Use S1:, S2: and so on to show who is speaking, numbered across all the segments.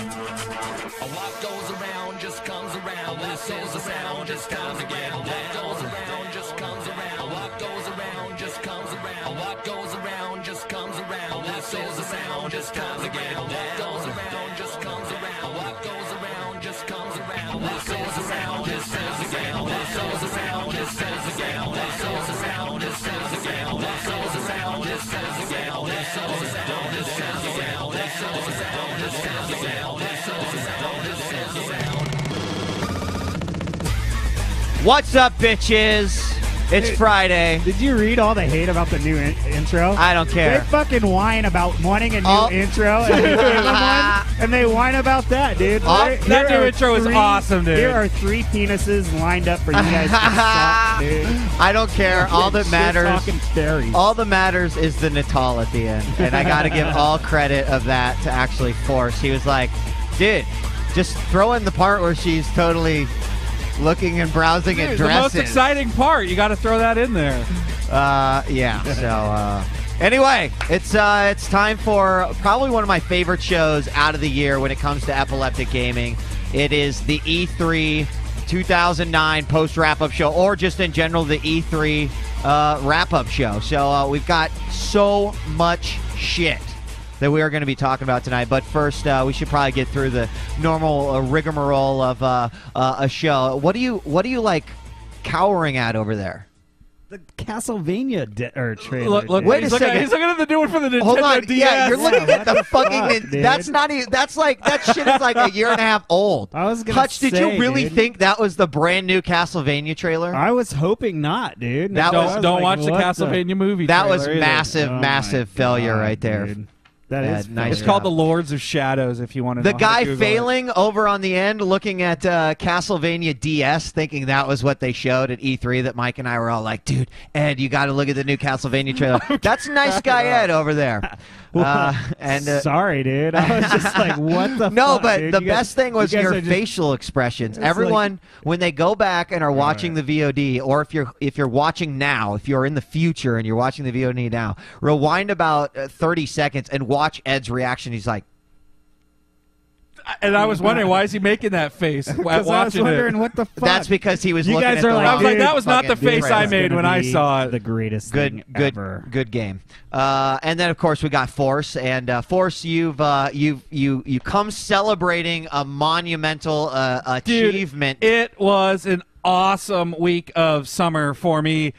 S1: What goes around just comes around. What goes around just comes again. What goes around just comes around. What goes around just comes around. What goes around just comes around. What goes around just comes again. What goes around just comes around. What goes around just comes around. What goes around just comes again. What goes around just comes again. What goes around just comes again. What goes around just comes again. What goes around just comes again. What goes around just comes again.
S2: What's up, bitches? It's Friday.
S3: Did you read all the hate about the new intro?
S2: I don't care.
S3: They fucking whine about wanting a new intro, and they give them one, and they whine about that, dude.
S4: That new intro is awesome, dude.
S3: Here are 3 penises lined up for you guys to suck, dude.
S2: I don't care. All that matters.
S3: Fairies.
S2: All that matters is the Natal at the end, and I got to give all credit of that to actually Force. He was like, dude, just throw in the part where she's totally looking and browsing and dressing.
S4: The most exciting part. You got to throw that in there.
S2: Yeah. So anyway, it's time for probably one of my favorite shows out of the year when it comes to Epileptic Gaming. It is the E3 2009 post wrap-up show, or just in general the E3 wrap-up show. So we've got so much shit that we are going to be talking about tonight. But first, we should probably get through the normal rigmarole of a show. What do you like cowering at over there?
S3: The Castlevania trailer.
S4: Look,
S2: wait a second.
S4: He's looking at the new one for the Nintendo
S2: Hold on.
S4: DS.
S2: Yeah, you're looking at the fucking.
S3: Dude.
S2: That's not even. That's like that shit is like a year and a half old.
S3: I was gonna
S2: Hutch, did you
S3: say,
S2: really
S3: dude.
S2: think that was the brand new Castlevania trailer?
S3: I was hoping not, dude.
S2: That was-
S4: Don't watch the
S3: what
S4: Castlevania movie.
S2: That was
S4: trailer either.
S2: massive,
S3: Oh
S2: massive
S3: my
S2: failure
S3: God,
S2: right there.
S3: dude. That
S2: Yeah,
S3: is
S2: nice
S4: It's
S2: job.
S4: called The Lords of Shadows, if you want to know.
S2: The guy
S4: how to Google
S2: failing over on the end, looking at Castlevania DS, thinking that was what they showed at E3. That Mike and I were all like, "Dude, Ed, you got to look at the new Castlevania trailer." That's nice guy Ed over there.
S3: Sorry, dude. I was just like, what the
S2: No,
S3: fuck,
S2: but
S3: dude?
S2: the
S3: You guys-
S2: best thing was
S3: you guys
S2: your
S3: are just-
S2: facial expressions.
S3: It's
S2: Everyone, when they go back and are watching the VOD, or if you're watching now, if you're in the future and you're watching the VOD now, rewind about 30 seconds and watch Ed's reaction. He's like,
S4: And I was wondering, why is he making that face while
S3: Because I was
S4: watching
S3: wondering
S4: it?
S3: what the fuck.
S2: "That's because he was
S3: You
S2: looking
S3: guys
S2: at the
S3: are like,
S4: I was like,
S3: dude,
S4: that was not the
S2: fucking
S4: face I
S2: trailer."
S4: made when I saw it.
S3: The greatest thing ever.
S2: Good game. And then of course we got Force, and Force, you come celebrating a monumental achievement.
S4: Dude, it was an awesome week of summer for me.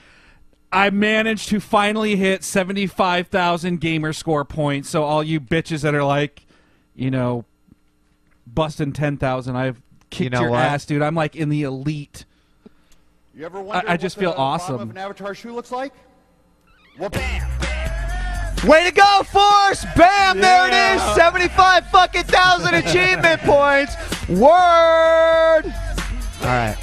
S4: I managed to finally hit 75,000 gamer score points. So all you bitches that are like, busting 10,000, I've kicked your ass, dude. I'm like in the elite.
S5: You ever wonder
S4: I just
S5: what
S4: feel
S5: the bottom
S4: awesome.
S5: of an Avatar shoe looks like? Well, bam!
S2: Way to go, Force! Bam! There it is. 75,000 achievement points. Word. All right.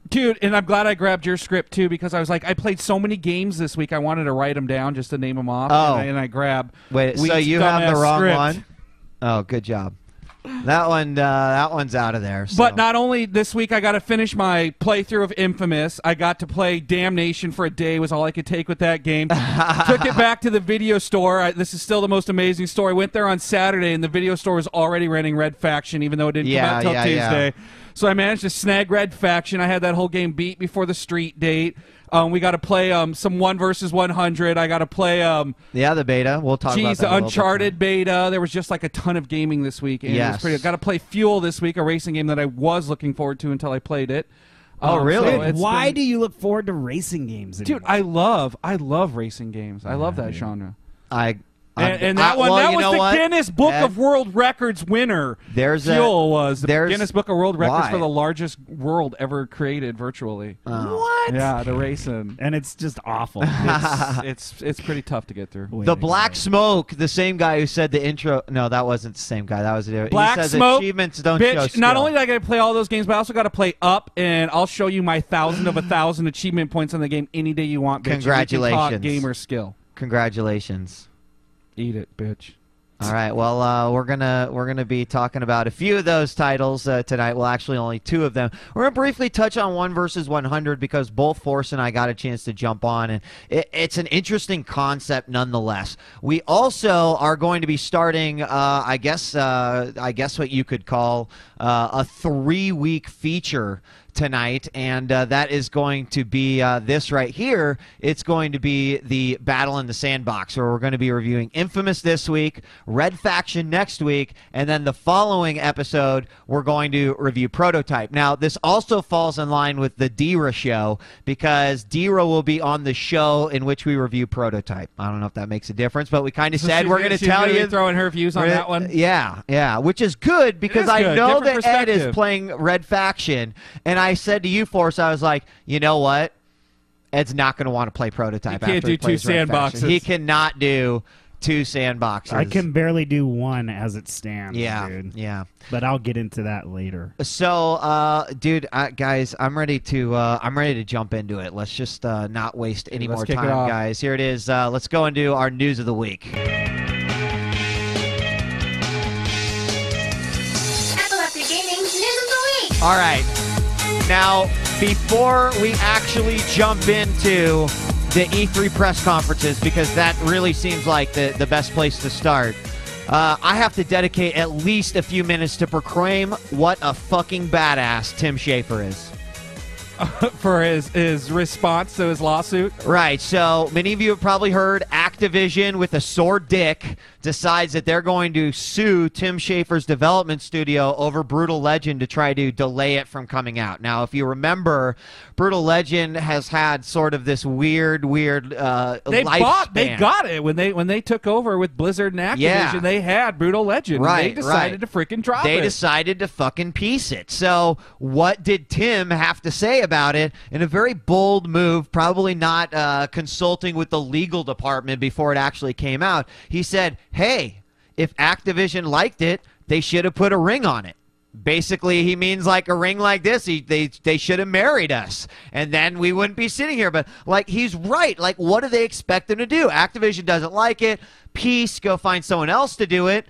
S4: Dude, and I'm glad I grabbed your script, too, because I was like, I played so many games this week, I wanted to write them down just to name them off.
S2: Oh.
S4: And I grabbed
S2: Wait, so
S4: Wheat's
S2: you have the
S4: dumbass
S2: wrong
S4: script.
S2: one? Oh, good job. That one's out of there. So.
S4: But not only this week, I got to finish my playthrough of Infamous. I got to play Damnation for a day, was all I could take with that game. Took it back to the video store. This is still the most amazing store. I went there on Saturday, and the video store was already renting Red Faction, even though it didn't come out until Tuesday. So I managed to snag Red Faction. I had that whole game beat before the street date. We got to play some 1 versus 100. I got to play
S2: the beta. We'll talk about that.
S4: the Uncharted beta. There was just like a ton of gaming this week. And it was pretty. Got to play Fuel this week, a racing game that I was looking forward to until I played it.
S2: Oh, really?
S4: So it's
S3: Why
S4: been-
S3: do you look forward to racing games anymore?
S4: Dude, I love racing games. I love that genre. And that one, that was the Guinness Book of World Records winner. Fuel was the Guinness Book of World Records for the largest world ever created virtually.
S3: What?
S4: Yeah, the racing.
S3: And it's just awful.
S4: It's pretty tough to get through.
S2: The Black Smoke, the same guy who said the intro. No, that wasn't the same guy. That was the
S4: Black
S2: he says
S4: Smoke.
S2: Achievements don't
S4: bitch,
S2: show skill.
S4: not only did I get to play all those games, but I also got to play Up, and I'll show you my 1,000 of 1,000 achievement points on the game any day you want. Bitch.
S2: Congratulations.
S4: You can talk gamer skill.
S2: Congratulations.
S4: Eat it, bitch.
S2: All right. Well, we're gonna be talking about a few of those titles tonight. Well, actually, only two of them. We're gonna briefly touch on 1 versus 100 because both Force and I got a chance to jump on, and it's an interesting concept nonetheless. We also are going to be starting, I guess what you could call a 3-week feature tonight, and that is going to be this right here. It's going to be the Battle in the Sandbox, where we're going to be reviewing Infamous this week, Red Faction next week, and then the following episode we're going to review Prototype. Now, this also falls in line with the Dira show, because Dira will be on the show in which we review Prototype. I don't know if that makes a difference, but we kind of said we're going to tell you.
S4: Throwing her views on that one?
S2: Yeah, which is good, because I know that Ed is playing Red Faction, and I said to you, Force, I was like, you know what? Ed's not going to want to play Prototype after he plays Red Faction. He cannot do 2 sandboxes.
S3: I can barely do 1 as it stands.
S2: Yeah,
S3: dude.
S2: yeah.
S3: But I'll get into that later.
S2: So, dude, guys, I'm ready to jump into it. Let's just not waste any more time, guys. Here it is. Let's go into our news of the week.
S6: Epileptic Gaming News of the Week.
S2: All right. Now, before we actually jump into the E3 press conferences, because that really seems like the best place to start, I have to dedicate at least a few minutes to proclaim what a fucking badass Tim Schafer is.
S4: For his response to his lawsuit?
S2: Right. So many of you have probably heard Activision, with a sore dick, decides that they're going to sue Tim Schafer's development studio over Brutal Legend to try to delay it from coming out. Now, if you remember, Brutal Legend has had sort of this weird
S4: They got it when they took over with Blizzard and Activision.
S2: Yeah.
S4: They had Brutal Legend.
S2: Right.
S4: They decided to freaking drop it.
S2: They decided to fucking piece it. So what did Tim have to say about it? In a very bold move, probably not consulting with the legal department before it actually came out. He said, hey, if Activision liked it, they should have put a ring on it. Basically, he means like a ring like this. They should have married us, and then we wouldn't be sitting here. But, like, he's right. Like, what do they expect them to do? Activision doesn't like it. Peace, go find someone else to do it.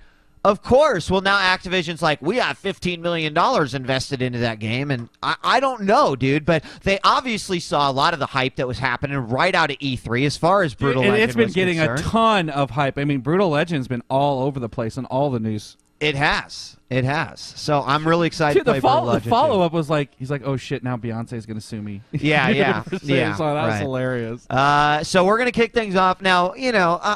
S2: Of course. Well, now Activision's like, we have $15 million invested into that game, and I don't know, dude, but they obviously saw a lot of the hype that was happening right out of E3 as far as Brutal Legend
S4: It's been getting
S2: concerned.
S4: a ton of hype. I mean, Brutal Legend's been all over the place in all the news.
S2: It has. It has. So I'm really excited to play Brutal Legend.
S4: The follow-up was like, he's like, oh, shit, now Beyonce's going to sue me.
S2: Yeah.
S4: So that was hilarious.
S2: So we're going to kick things off. Now,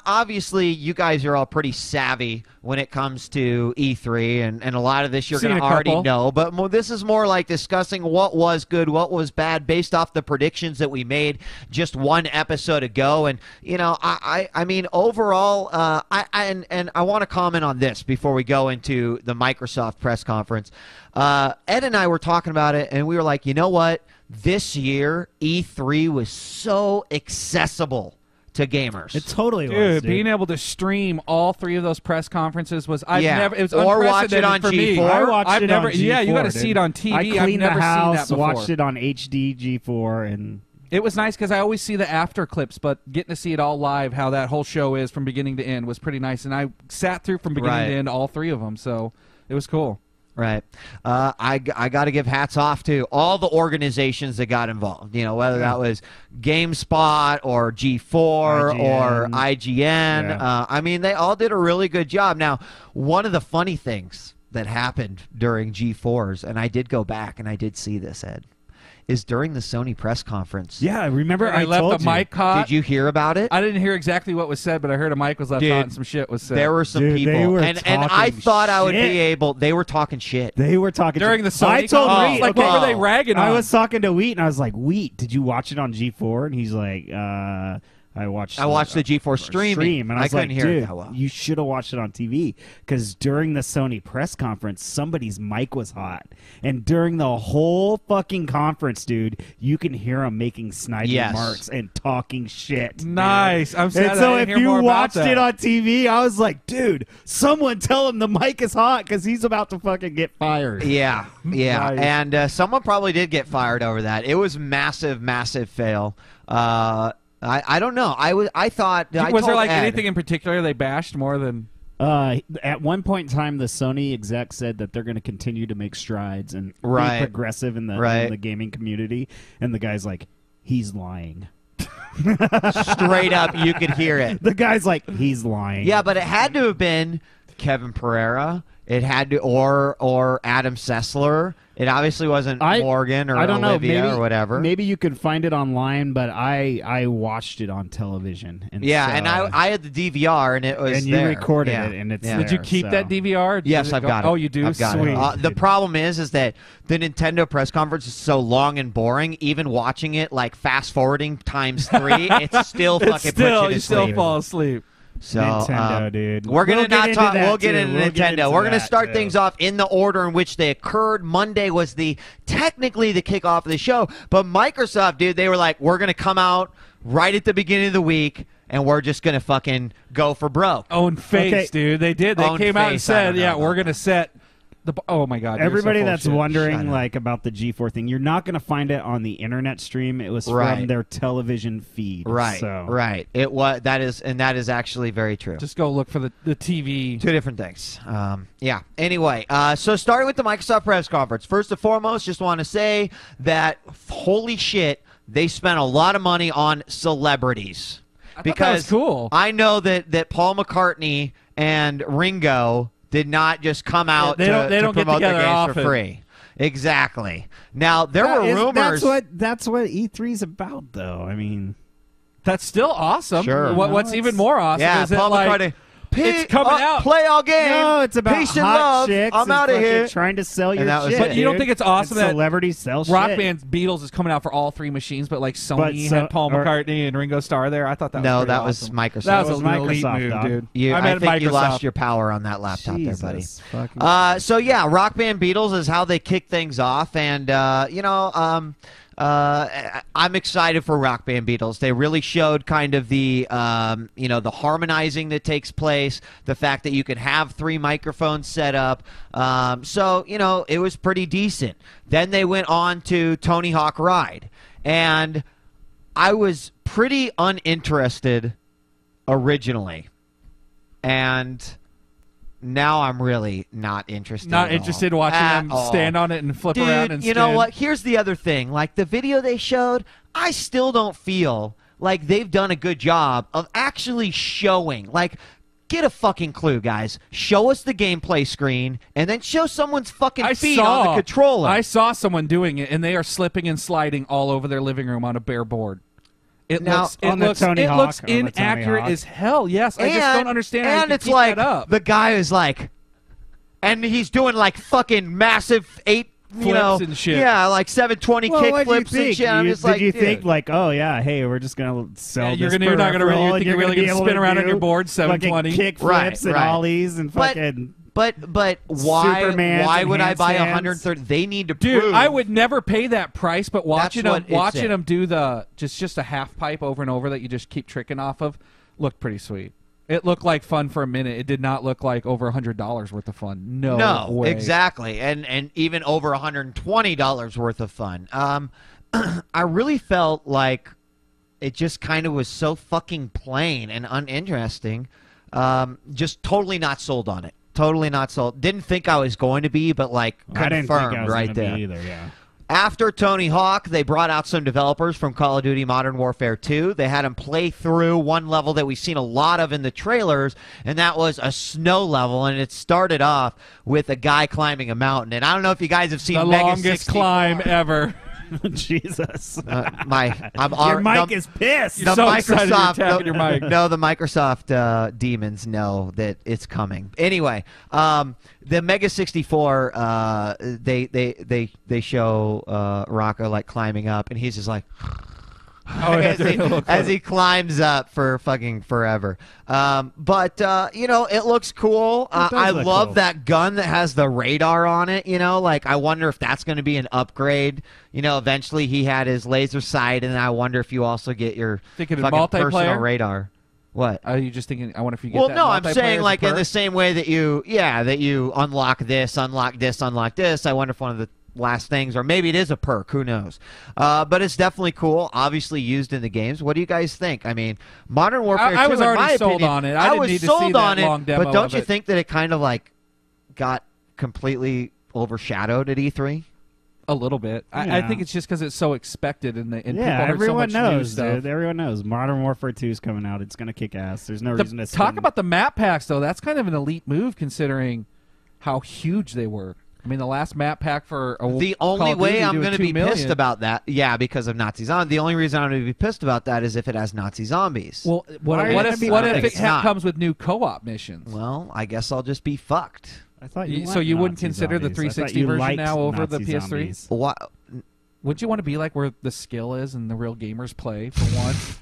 S2: obviously you guys are all pretty savvy when it comes to E3, and a lot of this you're going to already know. But this is more like discussing what was good, what was bad, based off the predictions that we made just 1 episode ago. And, I mean, overall, I want to comment on this before we go into the Microsoft press conference. Ed and I were talking about it, and we were like, you know what? This year, E3 was so accessible to gamers.
S3: It totally was,
S4: dude. Being able to stream all 3 of those press conferences was it was
S2: or watch it on
S4: for
S2: G4.
S4: Me.
S3: I watched it on G4.
S4: Yeah, you got to see it on TV.
S3: I cleaned the house,
S4: seen that before.
S3: watched it on HD G4, and
S4: it was nice because I always see the after clips, but getting to see it all live, how that whole show is from beginning to end, was pretty nice. And I sat through from beginning to end all 3 of them, so it was cool.
S2: Right. I got to give hats off to all the organizations that got involved, whether that was GameSpot or G4 or IGN.
S3: Yeah.
S2: I mean, they all did a really good job. Now, one of the funny things that happened during G4s, and I did go back and I did see this, Ed, is during the Sony press conference.
S3: Yeah, remember
S4: I left the mic hot.
S2: Did you hear about it?
S4: I didn't hear exactly what was said, but I heard a mic was left hot and some shit was said.
S2: There were some people,
S3: they were
S2: and I thought
S3: shit.
S2: I would be able. They were talking shit.
S3: They were talking
S4: during the Sony.
S3: I told Wheat,
S4: like, what were they ragging on?
S3: I was talking to Wheat, and I was like, "Wheat, did you watch it on G4?" And he's like, I watched the
S2: G4 stream,
S3: and I was
S2: couldn't
S3: like,
S2: hear
S3: dude,
S2: it that well.
S3: You should have watched it on TV, because during the Sony press conference, somebody's mic was hot, and during the whole fucking conference, dude, you can hear them making sniping marks and talking shit.
S4: Nice. I'm sad.
S3: And so
S4: I
S3: if
S4: didn't hear
S3: you
S4: more
S3: watched
S4: about
S3: it
S4: that.
S3: on TV, I was like, dude, someone tell him the mic is hot, because he's about to fucking get fired.
S2: Yeah.
S3: Nice.
S2: And someone probably did get fired over that. It was massive fail. I don't know. I thought.
S4: Was there like
S2: Ed,
S4: anything in particular they bashed more than?
S3: At one point in time, the Sony exec said that they're going to continue to make strides and be progressive in the gaming community. And the guy's like, he's lying.
S2: Straight up, you could hear it.
S3: The guy's like, he's lying.
S2: Yeah, but it had to have been Kevin Pereira. It had to, or Adam Sessler. It obviously wasn't Morgan or
S3: I don't
S2: Olivia
S3: know, maybe,
S2: or whatever.
S3: Maybe you could find it online, but I watched it on television. And
S2: yeah,
S3: so,
S2: and I had the DVR, and it was
S3: and you
S2: there.
S3: recorded it, and it's there.
S4: Did you keep that DVR?
S2: Yes, I've got it.
S4: Oh, you do?
S2: I've got
S4: Sweet.
S2: it. The problem is that the Nintendo press conference is so long and boring. Even watching it, like fast forwarding times 3, it's still fucking puts you to
S4: you
S2: sleep.
S4: still fall asleep.
S2: So,
S3: Nintendo, dude.
S2: We're gonna not talk. We'll get into Nintendo. We're gonna start
S3: too.
S2: things off in the order in which they occurred. Monday was technically the kickoff of the show, but Microsoft, dude, they were like, we're gonna come out right at the beginning of the week, and we're just gonna fucking go for broke.
S4: Own face, dude. They did. They
S2: Own
S4: came out and
S2: face, I don't
S4: said,
S2: know
S4: we're gonna set. Oh my God!
S3: Everybody
S4: you're so
S3: that's
S4: full of shit.
S3: wondering like about the G4 thing, you're not going to find it on the internet stream. It was from their television feed.
S2: Right.
S3: So.
S2: Right. It was that is actually very true.
S4: Just go look for the TV.
S2: Two different things. Yeah. Anyway, so starting with the Microsoft press conference. First and foremost, just want to say that holy shit, they spent a lot of money on celebrities. Because
S4: that was cool.
S2: I know that Paul McCartney and Ringo did not just come out
S4: they don't
S2: to
S4: get
S2: promote their
S4: together
S2: games
S4: often.
S2: for free. Exactly. Now there were rumors.
S3: That's what E3's about, though. I mean,
S4: that's still awesome.
S2: Sure.
S4: What's even more awesome is
S2: Paul McCartney.
S4: It's coming out.
S2: Play all game.
S3: No, it's about
S2: peace and
S3: hot
S2: love.
S3: chicks.
S2: I'm out of here.
S3: Trying to sell your
S2: that was
S3: shit.
S2: it.
S4: But you don't think it's awesome that
S3: celebrities sell
S4: Rock
S3: shit?
S4: Band's Beatles is coming out for all 3 machines, but like Sony had Paul McCartney and Ringo Starr there? I thought that was pretty
S2: that
S4: awesome.
S2: was Microsoft.
S4: That was
S3: was
S4: a elite
S3: Microsoft,
S4: move,
S3: dog.
S4: dude.
S2: I think
S4: Microsoft.
S2: you lost your power on that laptop
S3: Jesus,
S2: there, buddy.
S3: fucking-
S2: So yeah, Rock Band Beatles is how they kick things off, and I'm excited for Rock Band Beatles. They really showed kind of the the harmonizing that takes place, the fact that you can have 3 microphones set up. So it was pretty decent. Then they went on to Tony Hawk Ride, and I was pretty uninterested originally, and now I'm really not interested.
S4: Not
S2: at
S4: interested
S2: all.
S4: watching
S2: At
S4: them
S2: all.
S4: stand on it and flip
S2: Dude,
S4: around and
S2: you know
S4: spin.
S2: what? Here's the other thing. Like the video they showed, I still don't feel like they've done a good job of actually showing. Like, get a fucking clue, guys. Show us the gameplay screen and then show someone's fucking feet on the controller.
S4: I saw someone doing it, and they are slipping and sliding all over their living room on a bare board. It looks inaccurate as hell. Yes, I just don't understand how you
S2: and
S4: can
S2: it's
S4: keep
S2: like
S4: that up.
S2: the guy is like, and he's doing like fucking massive 8
S4: Flips and shit.
S2: Yeah, like 720
S3: Well,
S2: kick
S3: what'd you
S2: flips and
S3: think?
S2: shit. I'm just like,
S3: did you
S2: dude.
S3: think like, oh yeah, hey, we're just gonna sell
S4: you're
S3: this
S4: not gonna
S3: peripheral,
S4: really, you
S3: and
S4: think you're
S3: gonna
S4: really
S3: be
S4: gonna
S3: able
S4: spin
S3: to
S4: around on
S3: do
S4: your board
S3: fucking
S4: 720
S3: kick
S2: Right,
S3: flips and
S2: right.
S3: ollies and fucking.
S2: But why?
S3: Superman's
S2: Why would I buy
S3: enhanced
S2: 130? They need to
S4: Dude,
S2: prove.
S4: I would never pay that price, but watching
S2: what it's in.
S4: them do the just a half pipe over and over that you just keep tricking off of looked pretty sweet. It looked like fun for a minute. It did not look like over $100 worth of fun. No way.
S2: Exactly, and even over $120 worth of fun. I really felt like it just kind of was so fucking plain and uninteresting. Just totally not sold on it. Totally not sold. Didn't think I was going to be, but like
S3: I didn't think I
S2: confirmed
S3: was
S2: right
S3: gonna
S2: there.
S3: be either. Yeah.
S2: After Tony Hawk, they brought out some developers from Call of Duty Modern Warfare 2. They had them play through one level that we've seen a lot of in the trailers, and that was a snow level, and it started off with a guy climbing a mountain. And I don't know if you guys have seen
S4: The
S2: Mega
S4: longest
S2: 64.
S4: climb ever.
S3: Jesus.
S2: Your
S3: mic is pissed.
S2: The
S4: so excited you're
S2: Microsoft,
S4: tapping your mic.
S2: No, the Microsoft demons know that it's coming. Anyway, the Mega 64, they show Rocco like climbing up, and he's just like. As he climbs up for fucking forever. But it looks cool. I
S3: look
S2: love
S3: cool.
S2: that gun that has the radar on it. Like I wonder if that's going to be an upgrade. Eventually he had his laser sight, and I wonder if you also get your
S4: Thinking of
S2: fucking personal
S4: multiplayer?
S2: radar. What?
S4: Are you just thinking? I wonder if you get
S2: Well,
S4: that
S2: no, I'm
S4: multiplayer
S2: saying
S4: as a
S2: like in
S4: perk?
S2: the same way that you unlock this, unlock this, unlock this. I wonder if one of the last things, or maybe it is a perk. Who knows? But it's definitely cool. Obviously used in the games. What do you guys think? I mean, Modern Warfare 2,
S4: I was
S2: in
S4: already
S2: my
S4: sold
S2: opinion,
S4: on it.
S2: I
S4: didn't
S2: was
S4: need to
S2: sold
S4: see that
S2: on it,
S4: long demo
S2: but don't
S4: of
S2: you
S4: it.
S2: think that it kind of like got completely overshadowed at E3?
S4: A little bit. I think it's just because it's so expected, and people
S3: Yeah,
S4: heard
S3: everyone
S4: so much new
S3: knows,
S4: stuff.
S3: dude. Everyone knows. Modern Warfare 2 is coming out. It's going to kick ass. There's no reason to
S4: Talk
S3: spend-
S4: about the map packs, though. That's kind of an elite move considering how huge they were. I mean, the last map pack for
S2: The only way I'm going to be pissed about that, because of Nazi zombies. The only reason I'm going to be pissed about that is if it has Nazi zombies.
S4: Well, what if it comes with new co-op missions?
S2: Well, I guess I'll just be fucked.
S3: I thought
S4: you wouldn't consider the 360 version now over the PS3?
S2: What?
S4: Wouldn't you want to be like where the skill is and the real gamers play for once?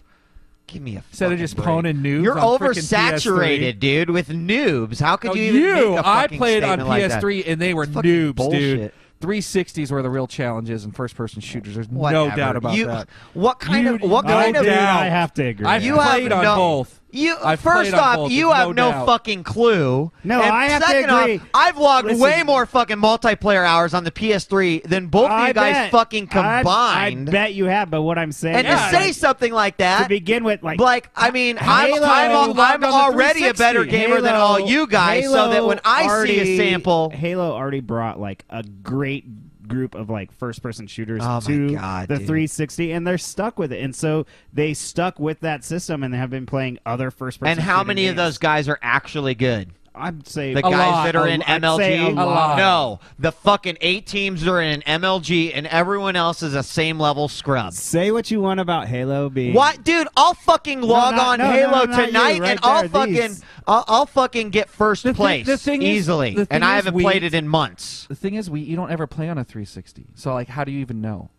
S2: Give me a
S4: instead of just poning noobs.
S2: You're
S4: on frickin'
S2: oversaturated,
S4: PS3.
S2: dude, with noobs. How could you even make a
S4: I
S2: fucking
S4: played on
S2: statement like
S4: PS3
S2: that?
S4: and they were
S2: It's fucking
S4: noobs,
S2: bullshit.
S4: dude. 360s were the real challenges in first-person shooters. There's no
S2: Whatever.
S4: doubt about that.
S2: What kind of?
S3: I have to agree.
S4: I've played on both. I've
S2: First
S4: played on
S2: off,
S4: both.
S2: you
S4: There's
S2: have no
S4: doubt.
S2: fucking clue.
S3: No,
S2: and
S3: I have to
S2: second
S3: agree.
S2: Off, I've logged
S3: Listen.
S2: way more fucking multiplayer hours on the PS3 than both of you guys
S3: bet.
S2: fucking combined.
S3: I bet you have, but what I'm saying
S2: and
S3: is,
S2: to say something like that,
S3: to begin with, like
S2: I mean,
S3: Halo,
S2: I'm already a better
S3: 360.
S2: gamer than all you guys, so that when I see a
S3: already-
S2: sample,
S3: Halo already brought like a great group of like first-person shooters
S2: Oh my
S3: to
S2: God,
S3: the
S2: dude.
S3: 360, and they're stuck with it, and so they stuck with that system, and they have been playing other first-person.
S2: and how
S3: shooter
S2: many of
S3: games.
S2: those guys are actually good?
S3: I'd say
S2: The
S3: a
S2: guys
S3: lot.
S2: that are in
S3: I'd say
S2: MLG?
S3: a lot.
S2: No. The fucking 8 teams are in MLG, and everyone else is a same level scrub.
S3: Say what you want about Halo being.
S2: What, dude? I'll fucking log on Halo
S3: not you,
S2: tonight,
S3: right
S2: and I'll
S3: there,
S2: fucking,
S3: these.
S2: I'll fucking get first place
S4: the thing is-
S2: easily,
S4: the thing
S2: and I
S4: is
S2: haven't played it in months.
S4: The thing is, you don't ever play on a 360. So, like, how do you even know?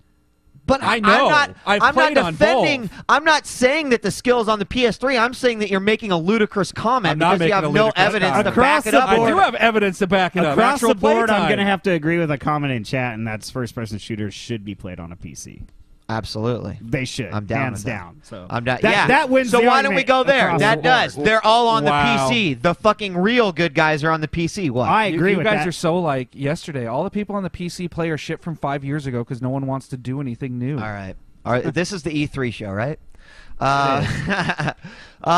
S2: But
S4: I know. I've
S2: I'm
S4: played
S2: not
S4: on
S2: defending.
S4: both.
S2: I'm not saying that the skill's on the PS3. I'm saying that you're making a ludicrous comment
S4: I'm not
S2: because you
S4: making
S2: have
S4: a
S2: no
S4: ludicrous
S2: evidence
S4: comment.
S2: to
S3: Across
S2: back it
S3: the
S2: up.
S4: I
S3: board.
S4: do have evidence to back it up.
S3: Across
S4: Actual
S3: the board, I'm
S4: playtime.
S3: going to have to agree with a comment in chat, and that's first-person shooters should be played on a PC.
S2: Absolutely.
S3: They should.
S2: I'm down
S3: hands
S2: with that.
S3: down. So
S2: I'm done.
S3: That,
S2: yeah.
S3: that wins.
S2: So
S3: the
S2: why don't we
S3: argument
S2: go there?
S3: across
S2: That
S3: the
S2: does.
S3: board.
S2: They're all on
S4: Wow.
S2: the PC. The fucking real good guys are on the PC. What?
S3: I agree
S4: you
S3: with
S4: guys
S3: that.
S4: are so like yesterday. All the people on the PC play are shit from 5 years ago because no one wants to do anything new.
S2: All right. All right. This is the E3 show, right?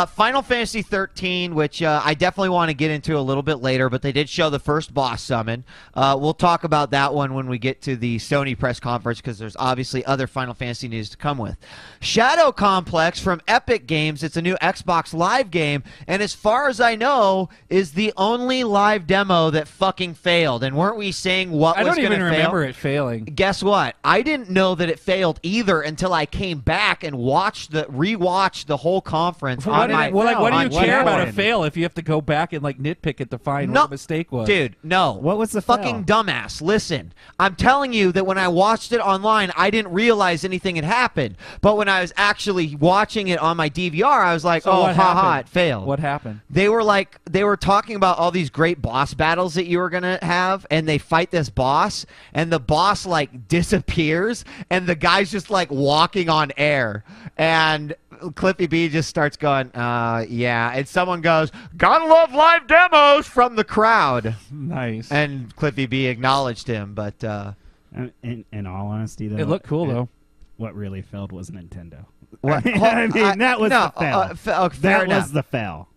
S2: Final Fantasy 13, which I definitely want to get into a little bit later, but they did show the first boss summon. We'll talk about that one when we get to the Sony press conference because there's obviously other Final Fantasy news to come with. Shadow Complex from Epic Games. It's a new Xbox Live game, and as far as I know, is the only live demo that fucking failed. And weren't we saying what
S4: I
S2: was
S4: don't
S2: going to
S4: even
S2: fail?
S4: remember it failing.
S2: Guess what? I didn't know that it failed either until I came back and rewatched the whole conference
S4: What
S2: on
S4: do
S2: my
S4: you, what do
S2: on
S4: you care about a
S2: channel.
S4: fail if you have to go back and like nitpick it to find
S2: No,
S4: what the mistake was?
S2: Dude, no.
S3: What was the
S2: fucking
S3: fail?
S2: dumbass? Listen, I'm telling you that when I watched it online, I didn't realize anything had happened. But when I was actually watching it on my DVR, I was like,
S4: So
S2: oh,
S4: what
S2: haha,
S4: happened?
S2: it failed.
S4: What happened?
S2: They were talking about all these great boss battles that you were gonna have, and they fight this boss, and the boss like disappears, and the guy's just like walking on air, and Cliffy B just starts going, yeah, and someone goes, gotta love live demos from the crowd,
S4: Nice.
S2: and Cliffy B acknowledged him, but
S3: In all honesty, though,
S4: It looked cool though.
S3: What really failed was Nintendo.
S2: what?
S3: I mean, that was
S2: no,
S3: the fail.
S2: fair
S3: That
S2: enough.
S3: was the fail.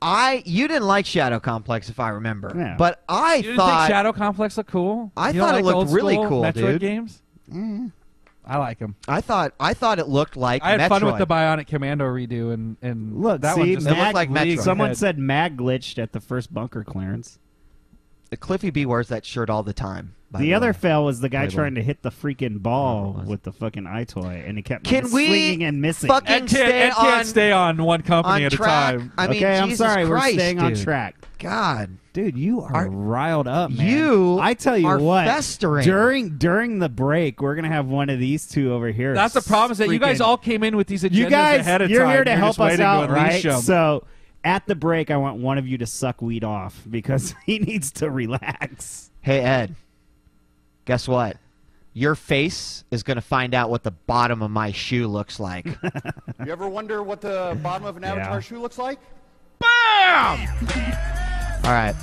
S2: You didn't like Shadow Complex, if I remember,
S3: Yeah.
S2: but I
S4: You didn't
S2: thought
S4: think Shadow Complex looked cool?
S2: I
S4: You don't
S2: thought it
S4: like
S2: looked
S4: old
S2: really
S4: school
S2: cool,
S4: Metroid
S2: dude.
S4: games? I like them.
S2: I thought it looked like
S4: I had
S2: Metroid.
S4: fun with the Bionic Commando redo, and
S3: Look,
S4: that
S3: see,
S4: one just
S2: It looked like
S4: leagues
S2: Metroid.
S3: Someone
S4: ahead.
S3: said mag glitched at the first bunker clearance.
S2: Cliffy B wears that shirt all the time. by
S3: The other
S2: way.
S3: fail was the guy
S2: Playboy.
S3: trying to hit the freaking ball
S2: Whatever it was.
S3: with the fucking eye toy, and he kept
S2: Can we
S3: swinging and missing.
S2: fucking
S4: Ed
S2: stay
S4: can't, Ed can't
S2: on
S4: stay on one company
S2: on
S4: at
S2: track?
S4: a time.
S2: I mean,
S3: okay, I'm
S2: Jesus
S3: sorry.
S2: Christ,
S3: We're staying on
S2: dude.
S3: track.
S2: God,
S3: Dude, you are riled up, man.
S2: You
S3: I tell you
S2: are
S3: what,
S2: festering.
S3: during the break, we're gonna have one of these two over here.
S4: That's the problem is that you guys
S3: Freaking-
S4: all came in with these agendas
S3: you guys,
S4: ahead of
S3: you're
S4: time.
S3: here to
S4: You're
S3: help
S4: just
S3: us
S4: waiting
S3: out,
S4: to unleash
S3: right?
S4: 'em.
S3: So at the break, I want one of you to suck weed off because he needs to relax.
S2: hey Ed, guess what? Your face is going to find out what the bottom of my shoe looks like.
S5: You ever wonder what the bottom of an avatar shoe looks like?
S2: All right.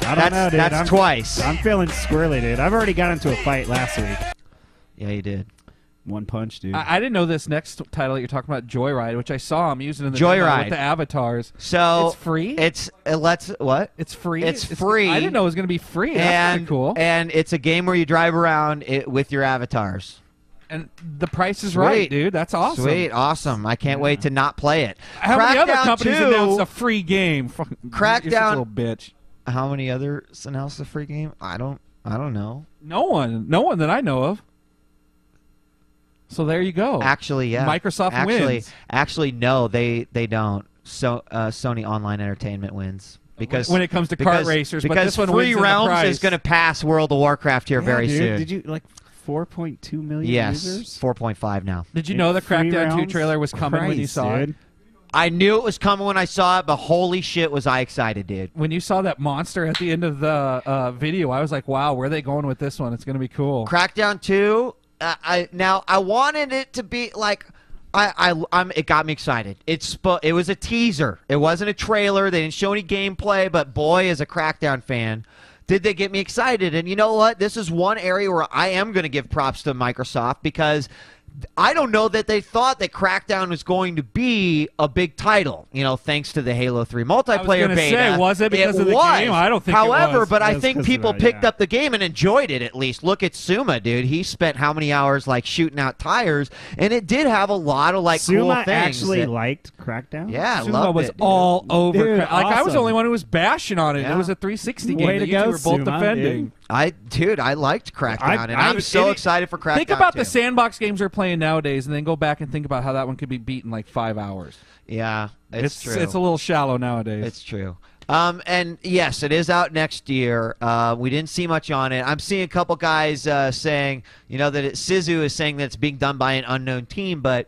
S3: I don't know, dude.
S2: That's twice.
S3: I'm feeling squirrely, dude. I've already got into a fight last week.
S2: Yeah, you did.
S3: One punch, dude.
S4: I didn't know this next title that you're talking about, Joyride, which I saw him using in the
S2: Joyride
S4: demo with the avatars.
S2: So
S4: it's free.
S2: It's what?
S4: It's free.
S2: It's free.
S4: I didn't know it was going to be free. That's pretty cool.
S2: And it's a game where you drive around with your avatars.
S4: And the price is right, dude. That's awesome.
S2: Sweet, awesome. I can't wait to not play it.
S4: How many other
S2: Crackdown
S4: companies
S2: 2,
S4: announced a free game?
S2: Crackdown,
S4: You're such a little bitch.
S2: How many others announced a free game? I don't know.
S4: No one that I know of. So there you go.
S2: Actually, yeah.
S4: Microsoft wins.
S2: Actually, no, they don't. So Sony Online Entertainment wins because
S4: when it comes to kart racers, but
S2: because
S4: this one
S2: Free
S4: wins in the
S2: Realms
S4: prize.
S2: is going to pass World of Warcraft here very
S3: dude,
S2: soon.
S3: Did you 4.2 million
S2: yes,
S3: users?
S2: 4.5 now.
S4: Did you know the
S3: Free
S4: Crackdown 2
S3: Realms?
S4: trailer was coming when you
S3: Christ,
S4: saw
S3: dude.
S4: it?
S2: I knew it was coming when I saw it, but holy shit, was I excited, dude!
S4: When you saw that monster at the end of the video, I was like, "Wow, where are they going with this one? It's going to be cool."
S2: Crackdown 2. I wanted it to be like. It got me excited. It was a teaser. It wasn't a trailer. They didn't show any gameplay, but boy, as a Crackdown fan, did they get me excited. And you know what? This is one area where I am going to give props to Microsoft because I don't know that they thought that Crackdown was going to be a big title, thanks to the Halo 3 multiplayer beta.
S4: Say, was it because of the game? I don't think
S2: However,
S4: it was.
S2: but I
S3: That's
S2: think
S3: 'cause
S2: people
S3: of it,
S2: picked
S3: yeah.
S2: up the game and enjoyed it at least. Look at Suma, dude. He spent how many hours shooting out tires, and it did have a lot of
S3: Suma
S2: cool things.
S3: actually liked Crackdown?
S2: Yeah, I
S4: Suma
S2: loved
S4: was
S2: it, dude.
S4: all over.
S3: Dude,
S4: I was the
S3: awesome.
S4: only one who was bashing on it.
S2: Yeah.
S4: It was a 360 game.
S3: Way
S4: that
S3: to
S4: you two
S3: go,
S4: were both
S3: Suma,
S4: defending.
S3: dude.
S2: I liked Crackdown, and I'm so
S4: it-
S2: excited for Crackdown.
S4: Think about
S2: 2.
S4: the sandbox games we're playing nowadays, and then go back and think about how that one could be beat in 5 hours.
S2: Yeah, it's true.
S4: It's a little shallow nowadays.
S2: It's true. And yes, it is out next year. We didn't see much on it. I'm seeing a couple guys saying, that Sizu is saying that it's being done by an unknown team, but.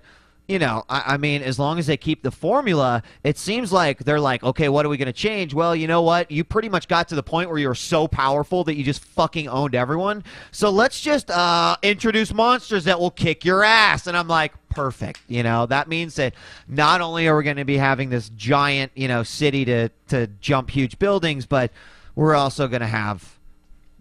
S2: I mean, as long as they keep the formula, it seems like they're like, okay, what are we going to change? Well, you know what? You pretty much got to the point where you're so powerful that you just fucking owned everyone. So let's just introduce monsters that will kick your ass. And I'm like, perfect. That means that not only are we going to be having this giant, city to jump huge buildings, but we're also going to have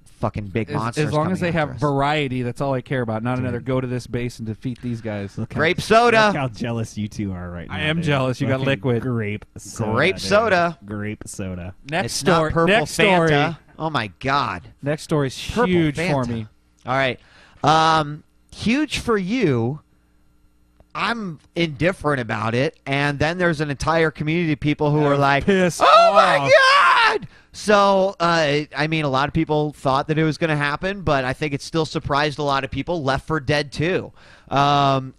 S2: fucking big monsters.
S4: As long as they
S2: coming
S4: have
S2: after us.
S4: variety, that's all I care about. Not another go to this base and defeat these guys.
S2: Grape soda.
S3: Look how jealous you two are right now.
S4: I am
S3: dude.
S4: jealous. You got
S3: Fucking
S4: liquid.
S3: Grape soda.
S2: Grape
S3: dude.
S2: soda.
S3: Grape soda.
S4: Next
S2: It's
S4: story.
S2: not purple
S4: next
S2: Fanta.
S4: story.
S2: Oh my god.
S4: Next story is
S2: Purple
S4: huge
S2: Fanta.
S4: for me.
S2: All right. Huge for you. I'm indifferent about it, and then there's an entire community of people who are like,
S4: pissed
S2: "Oh my
S4: off."
S2: god!" So, I mean, a lot of people thought that it was going to happen, but I think it still surprised a lot of people. Left 4 Dead 2. New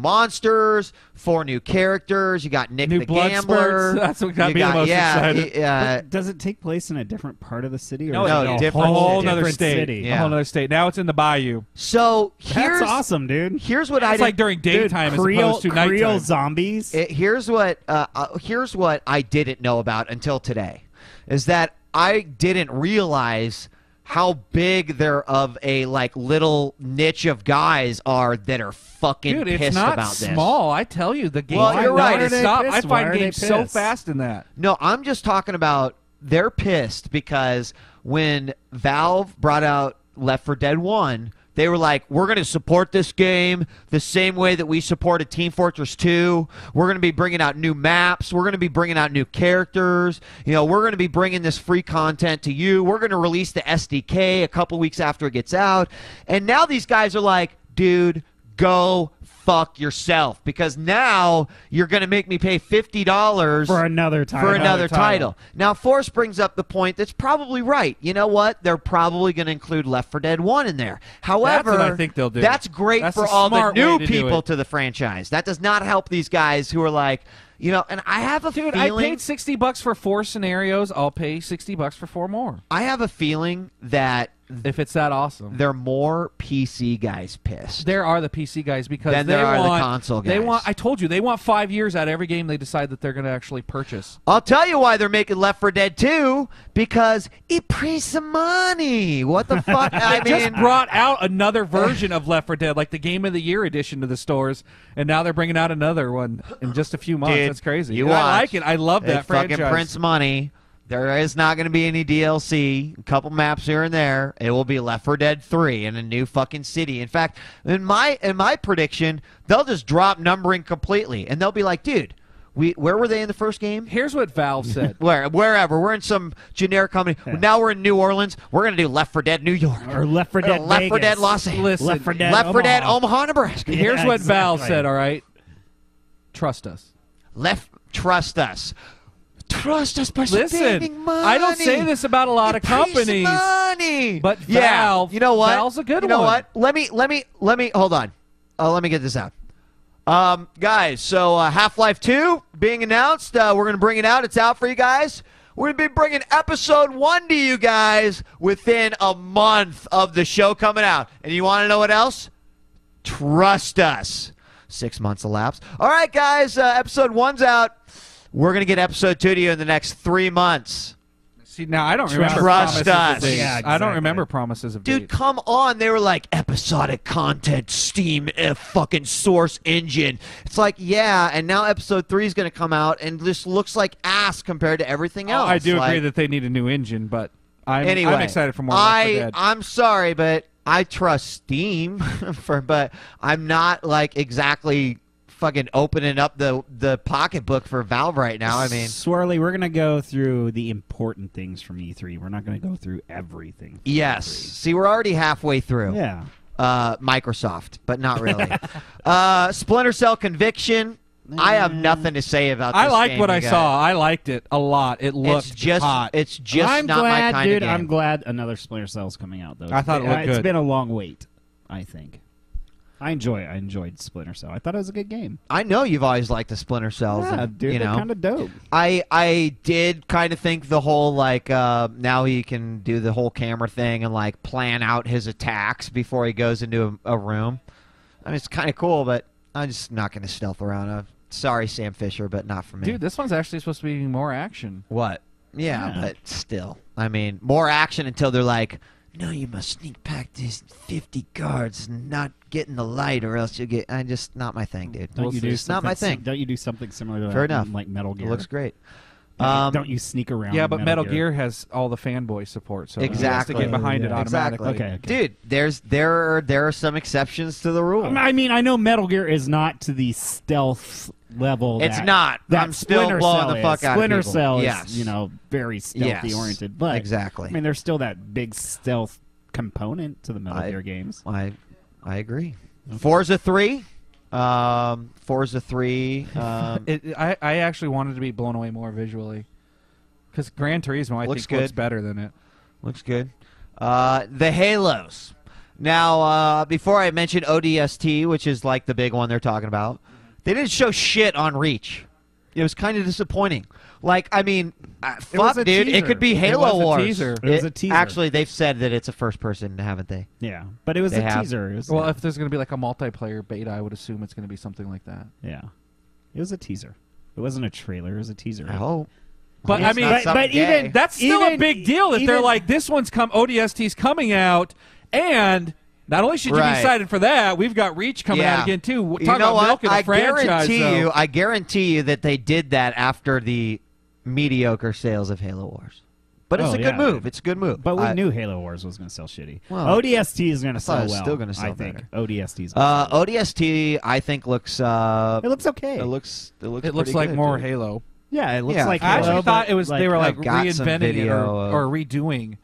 S2: monsters, 4 new characters. You got Nick
S4: New
S2: the
S4: blood
S2: Gambler.
S4: spurts. That's what got
S2: You
S4: me the most excited.
S3: But does it take place in a different part of the city? Or
S4: No,
S3: is
S2: no,
S3: it a
S2: different
S3: whole
S2: city.
S4: other
S3: different
S4: state.
S3: city?
S2: Yeah.
S4: A whole other state. Now it's in the bayou.
S2: So
S3: That's awesome, dude.
S2: Here's what
S4: It's
S2: I
S4: like during daytime as opposed to
S3: Creole
S4: nighttime.
S3: zombies.
S2: here's what I didn't know about until today, is that I didn't realize how big there of a little niche of guys are that are fucking
S4: Dude,
S2: pissed
S4: it's not
S2: about this.
S4: small. I tell you, the game.
S2: Well, you're right.
S4: It's
S2: It's
S4: stop.
S3: pissed?
S4: I
S3: Why
S4: find
S3: are they
S4: games so
S3: pissed?
S4: fast in that.
S2: No, I'm just talking about they're pissed because when Valve brought out Left 4 Dead 1, they were like, we're going to support this game the same way that we supported Team Fortress 2. We're going to be bringing out new maps. We're going to be bringing out new characters. We're going to be bringing this free content to you. We're going to release the SDK a couple weeks after it gets out. And now these guys are like, dude, go fuck yourself, because now you're going to make me pay $50
S3: for another title.
S2: for another title. Now, Force brings up the point that's probably right. You know what? They're probably going to include Left 4 Dead 1 in there. However,
S4: That's what I think they'll do.
S2: That's great
S4: That's
S2: for
S4: a
S2: all the
S4: smart
S2: new
S4: way to do
S2: people
S4: it.
S2: to the franchise. That does not help these guys who are like, and I have a
S4: Dude,
S2: feeling.
S4: I paid $60 for 4 scenarios. I'll pay $60 for 4 more.
S2: I have a feeling that
S4: If it's that awesome.
S2: they're more PC guys pissed.
S4: There are the PC guys because
S2: Then
S4: they
S2: there are the
S4: want
S2: console
S4: They
S2: guys.
S4: want. I told you they want 5 years out of every game they decide that they're going to actually purchase.
S2: I'll tell you why they're making Left 4 Dead 2, because it brings some money. What the fuck? I
S4: They just
S2: mean,
S4: brought out another version of Left 4 Dead, like the Game of the Year edition to the stores, and now they're bringing out another one in just a few months.
S2: Dude,
S4: That's crazy.
S2: you
S4: And I
S2: watch.
S4: like it. I love
S2: it
S4: that
S2: fucking
S4: franchise.
S2: prints money. There is not going to be any DLC. A couple maps here and there. It will be Left 4 Dead 3 in a new fucking city. In fact, in my prediction, they'll just drop numbering completely, and they'll be like, dude, where were they in the first game?
S4: Here's what Valve said.
S2: Wherever. We're in some generic company.
S3: Yeah.
S2: Now we're in New Orleans. We're going to do Left 4 Dead New York.
S3: Or Left 4 Dead
S2: Left 4 Dead
S3: Vegas.
S2: Los Angeles.
S4: Listen,
S3: Left 4 Dead
S2: Left 4 Dead
S3: Omaha.
S2: Omaha, Nebraska.
S3: Yeah,
S4: Here's what Valve
S3: exactly.
S4: said, all right? Trust us.
S2: Trust us. Trust us by
S4: Listen,
S2: spending money.
S4: I don't say this about a lot of companies,
S2: money.
S4: but
S2: Yeah,
S4: Valve,
S2: you know what?
S4: Valve's a good
S2: You know
S4: one.
S2: what? Let me hold on. Let me get this out. Guys, so Half-Life 2 being announced. We're going to bring it out. It's out for you guys. We're going to be bringing episode 1 to you guys within a month of the show coming out. And you want to know what else? Trust us. 6 months elapsed. All right, guys, episode 1's out. We're going to get episode 2 to you in the next 3 months.
S4: See, now I don't remember
S2: Trust
S4: promises
S2: us.
S4: of dates.
S3: Yeah,
S4: I don't
S3: exactly.
S4: remember promises of
S2: Dude,
S4: dates.
S2: come on. They were like, episodic content, Steam, fucking Source Engine. It's like, yeah, and now episode 3 is going to come out, and this looks like ass compared to everything else.
S4: I do
S2: Like,
S4: agree that they need a new engine, but I'm
S2: anyway,
S4: excited for more Left 4 Dead.
S2: I'm sorry, but I trust Steam, but I'm not, like, exactly fucking opening up the pocketbook for Valve right now. I mean,
S3: Swirly, we're going to go through the important things from E3. We're not going to go through everything. from
S2: yes.
S3: E3.
S2: See, we're already halfway through.
S3: Yeah.
S2: Microsoft, but not really. Splinter Cell Conviction. I have nothing to say about this
S4: I liked
S2: game,
S4: what
S2: you
S4: I
S2: guys.
S4: saw. I liked it a lot. It looked
S2: It's just,
S4: hot.
S2: it's just
S3: I'm
S2: not
S3: glad,
S2: my kind
S3: dude.
S2: of game.
S3: I'm glad another Splinter Cell's coming out, though.
S4: I thought it looked
S3: It's
S4: good.
S3: been a long wait, I think. I enjoyed Splinter Cell. I thought it was a good game.
S2: I know you've always liked the Splinter Cells.
S3: Yeah,
S2: and,
S3: dude,
S2: you
S3: they're
S2: know,
S3: kind of dope.
S2: I did kind of think the whole like now he can do the whole camera thing and like plan out his attacks before he goes into a room. I mean, it's kind of cool, but I'm just not going to stealth around. Sorry, Sam Fisher, but not for me.
S4: Dude, this one's actually supposed to be more action.
S2: What? Yeah,
S3: Yeah.
S2: but still. I mean, more action until they're like, no, you must sneak past these 50 guards and not get in the light or else you'll get... not my thing, dude.
S3: Don't you do
S2: It's not my
S3: something-
S2: thing.
S3: Don't you do something similar to
S2: Fair
S3: that
S2: enough.
S3: in, like Metal
S2: It
S3: Gear?
S2: looks great.
S3: Don't you sneak around?
S4: Yeah,
S3: in
S4: but Metal Gear has all the fanboy support, so
S2: Exactly.
S4: he has to get behind
S3: Oh,
S4: it
S3: yeah.
S4: automatically.
S2: Exactly.
S3: Okay.
S2: Dude, there are some exceptions to the rule.
S3: I mean, I know Metal Gear is not to the stealth level.
S2: It's
S3: that,
S2: not.
S3: That
S2: I'm still
S3: Splinter
S2: blowing
S3: Cell
S2: the fuck
S3: is.
S2: out of
S3: Splinter
S2: people.
S3: Cell
S2: Yes.
S3: is, very stealthy
S2: Yes.
S3: oriented, but
S2: Exactly.
S3: I mean, there's still that big stealth component to the Metal Gear games.
S2: I agree. Forza 3. Forza 3.
S4: I actually wanted to be blown away more visually. Because Gran Turismo, I
S2: Looks
S4: think, looks
S2: good.
S4: better than it.
S2: Looks good. The Halos. Now, before I mention ODST, which is like the big one they're talking about, they didn't show shit on Reach. It was kind of disappointing. Like, I mean,
S3: was
S2: fuck,
S3: a
S2: dude.
S3: teaser.
S2: It could be
S4: It
S2: Halo
S4: was a
S2: Wars.
S4: teaser.
S3: It was a teaser.
S2: Actually, they've said that it's a first person, haven't they?
S3: Yeah, but it was
S2: They
S3: a
S2: have.
S3: teaser. It was,
S4: Well, if there's going to be like a multiplayer beta, I would assume it's going to be something like that.
S3: yeah, it was a teaser. It wasn't a trailer. It was a teaser.
S2: I hope.
S4: But
S2: Hope
S4: I
S2: it's
S4: mean,
S2: not something
S3: but
S2: gay.
S3: even-
S4: that's still a
S3: Even-
S4: big deal that they're
S3: even-
S4: like, this one's ODST's coming out, and not only should you
S2: Right.
S4: be excited for that, we've got Reach coming
S2: Yeah.
S4: out again too.
S2: You
S4: Talk
S2: know
S4: about
S2: what?
S4: milking a
S2: I
S4: franchise. though.
S2: I guarantee you that they did that after the mediocre sales of Halo Wars. But it's
S3: Oh,
S2: a good
S3: yeah.
S2: move. It's a good move.
S3: But we
S2: I-
S3: knew Halo Wars was going to sell shitty.
S2: Well,
S3: ODST is going to
S2: thought
S3: sell
S2: it was
S3: well.
S2: still gonna sell
S3: I think
S2: better.
S3: ODST is.
S2: ODST, I think looks.
S3: it looks okay.
S2: It looks.
S4: It looks
S2: pretty
S4: like
S2: good,
S4: more
S2: dude.
S4: Halo.
S3: yeah, it looks
S2: Yeah,
S3: like.
S4: I actually
S3: Halo,
S4: thought
S3: but
S4: it was they were like
S2: I've got some
S4: reinventing it
S2: video of-
S4: or redoing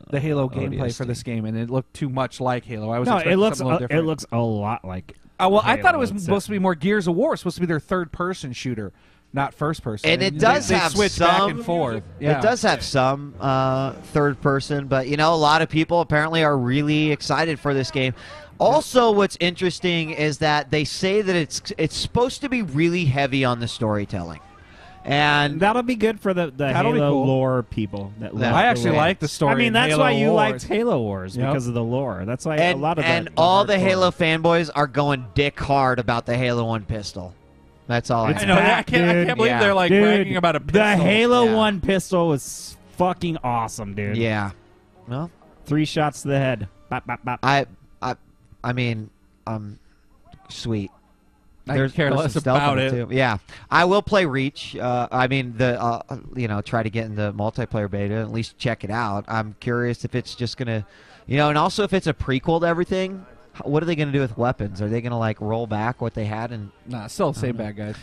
S4: the Halo gameplay for
S2: ODST.
S4: this game, and it looked too much like Halo. I was
S3: No,
S4: expecting
S3: it looks.
S4: something a little different.
S3: It looks a lot like.
S4: Well, I thought it
S3: Halo
S4: was
S3: itself.
S4: supposed to be more Gears of War. It's supposed to be their third-person shooter, not first-person.
S2: And it does
S4: they
S2: have
S4: switch back
S2: some-
S4: and forth. Yeah.
S2: It does have some third person, but a lot of people apparently are really excited for this game. Also, what's interesting is that they say that it's supposed to be really heavy on the storytelling, and
S3: That'll be good for the
S4: That'll be
S3: Halo
S4: cool.
S3: lore people. That love
S4: I
S3: the
S4: actually
S3: lore.
S4: like the story.
S3: I mean,
S4: in
S3: that's
S4: Halo
S3: why you
S4: Wars.
S3: liked Halo Wars
S4: Yep.
S3: because of the lore. That's why a lot of
S2: all the
S3: hardcore-
S2: Halo fanboys are going dick hard about the Halo 1 pistol. That's all.
S3: It's
S4: I know. I
S3: back,
S4: can't
S3: dude.
S4: believe
S2: Yeah.
S4: they're like
S3: Dude,
S4: bragging about a pistol.
S3: The Halo
S2: Yeah.
S3: 1 pistol was fucking awesome, dude.
S2: Yeah. Well,
S3: 3 shots to the head. Bop, bop, bop.
S2: I mean, sweet. there's
S4: care
S2: some
S4: less
S2: stealth
S4: about
S2: in
S4: it.
S2: too. Yeah, I will play Reach. I mean, try to get in the multiplayer beta, at least check it out. I'm curious if it's just gonna, and also if it's a prequel to everything. What are they gonna do with weapons? Are they gonna like roll back what they had? And
S4: Nah, still the same bad guys.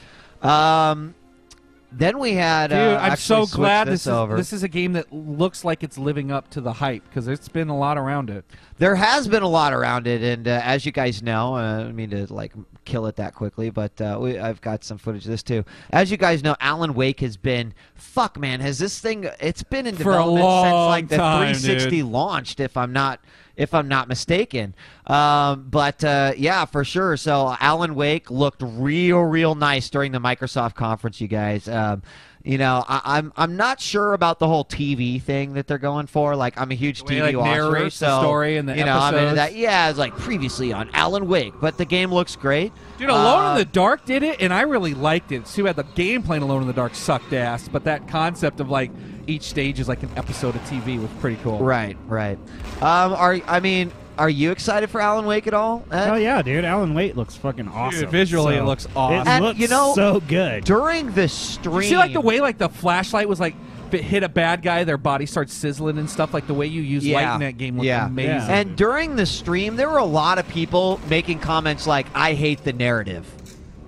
S2: then we had.
S4: Dude, I'm so glad
S2: this
S4: this is a game that looks like it's living up to the hype because there's been a lot around it.
S2: There has been a lot around it, and as you guys know, I don't mean to like kill it that quickly, but I've got some footage of this too. As you guys know, Alan Wake has been has this thing? It's been in development since like the 360 launched, if I'm not mistaken. Yeah, for sure. So Alan Wake looked real nice during the Microsoft conference, you guys. I'm not sure about the whole TV thing that they're going for. Like, I'm a huge TV watcher,
S4: narrates
S2: so
S4: the story and the episodes.
S2: I'm into that. Yeah, it's like previously on Alan Wake, but the game looks great.
S4: Dude, Alone in the Dark did it, and I really liked it. It's too bad the gameplay in Alone in the Dark sucked ass, but that concept of like each stage is like an episode of TV was pretty cool.
S2: Right. Are you excited for Alan Wake at all, Ed?
S3: Oh yeah, dude! Alan Wake looks fucking awesome.
S4: Dude, visually,
S3: So,
S4: it looks awesome.
S3: It looks so good.
S2: During the stream,
S4: You see, like the way like the flashlight was like, if it hit a bad guy, their body starts sizzling and stuff. Like the way you use light in that game looked amazing.
S3: Yeah.
S2: And during the stream, there were a lot of people making comments like, "I hate the narrative."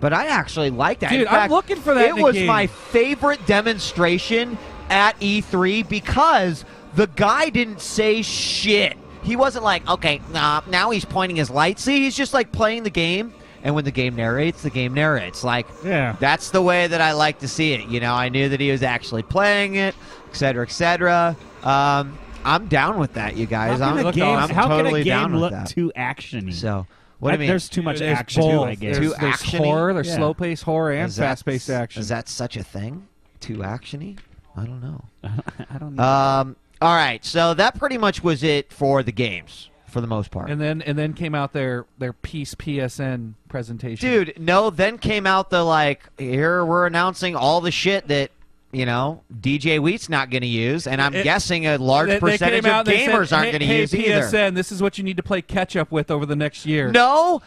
S2: But I actually like that.
S4: Dude,
S2: in fact,
S4: I'm looking for that
S2: It
S4: in the
S2: was
S4: game.
S2: my favorite demonstration at E3 because the guy didn't say shit. He wasn't like, okay, now he's pointing his light. See, he's just like playing the game. And when the game narrates, the game narrates. Like, that's the way that I like to see it. I knew that he was actually playing it, et cetera, et cetera. I'm down with that, you guys. I'm totally down with
S3: look
S2: that.
S3: too actiony?
S2: So, what do you mean?
S3: There's too much
S4: There's
S3: action.
S4: both.
S3: I guess.
S2: Too
S4: There's
S2: actiony?
S4: horror, there's slow-paced horror, and
S2: Is that-
S4: fast-paced action.
S2: Is that such a thing? Too actiony? I don't know.
S3: I don't know.
S2: All right, so that pretty much was it for the games, for the most part.
S4: And then came out their Peace PSN presentation.
S2: Dude, no, then came out the, like, here we're announcing all the shit that, djWHEAT's not going to use, and I'm guessing a large percentage of gamers aren't going to use either.
S4: PSN, this is what you need to play catch-up with over the next year.
S2: No,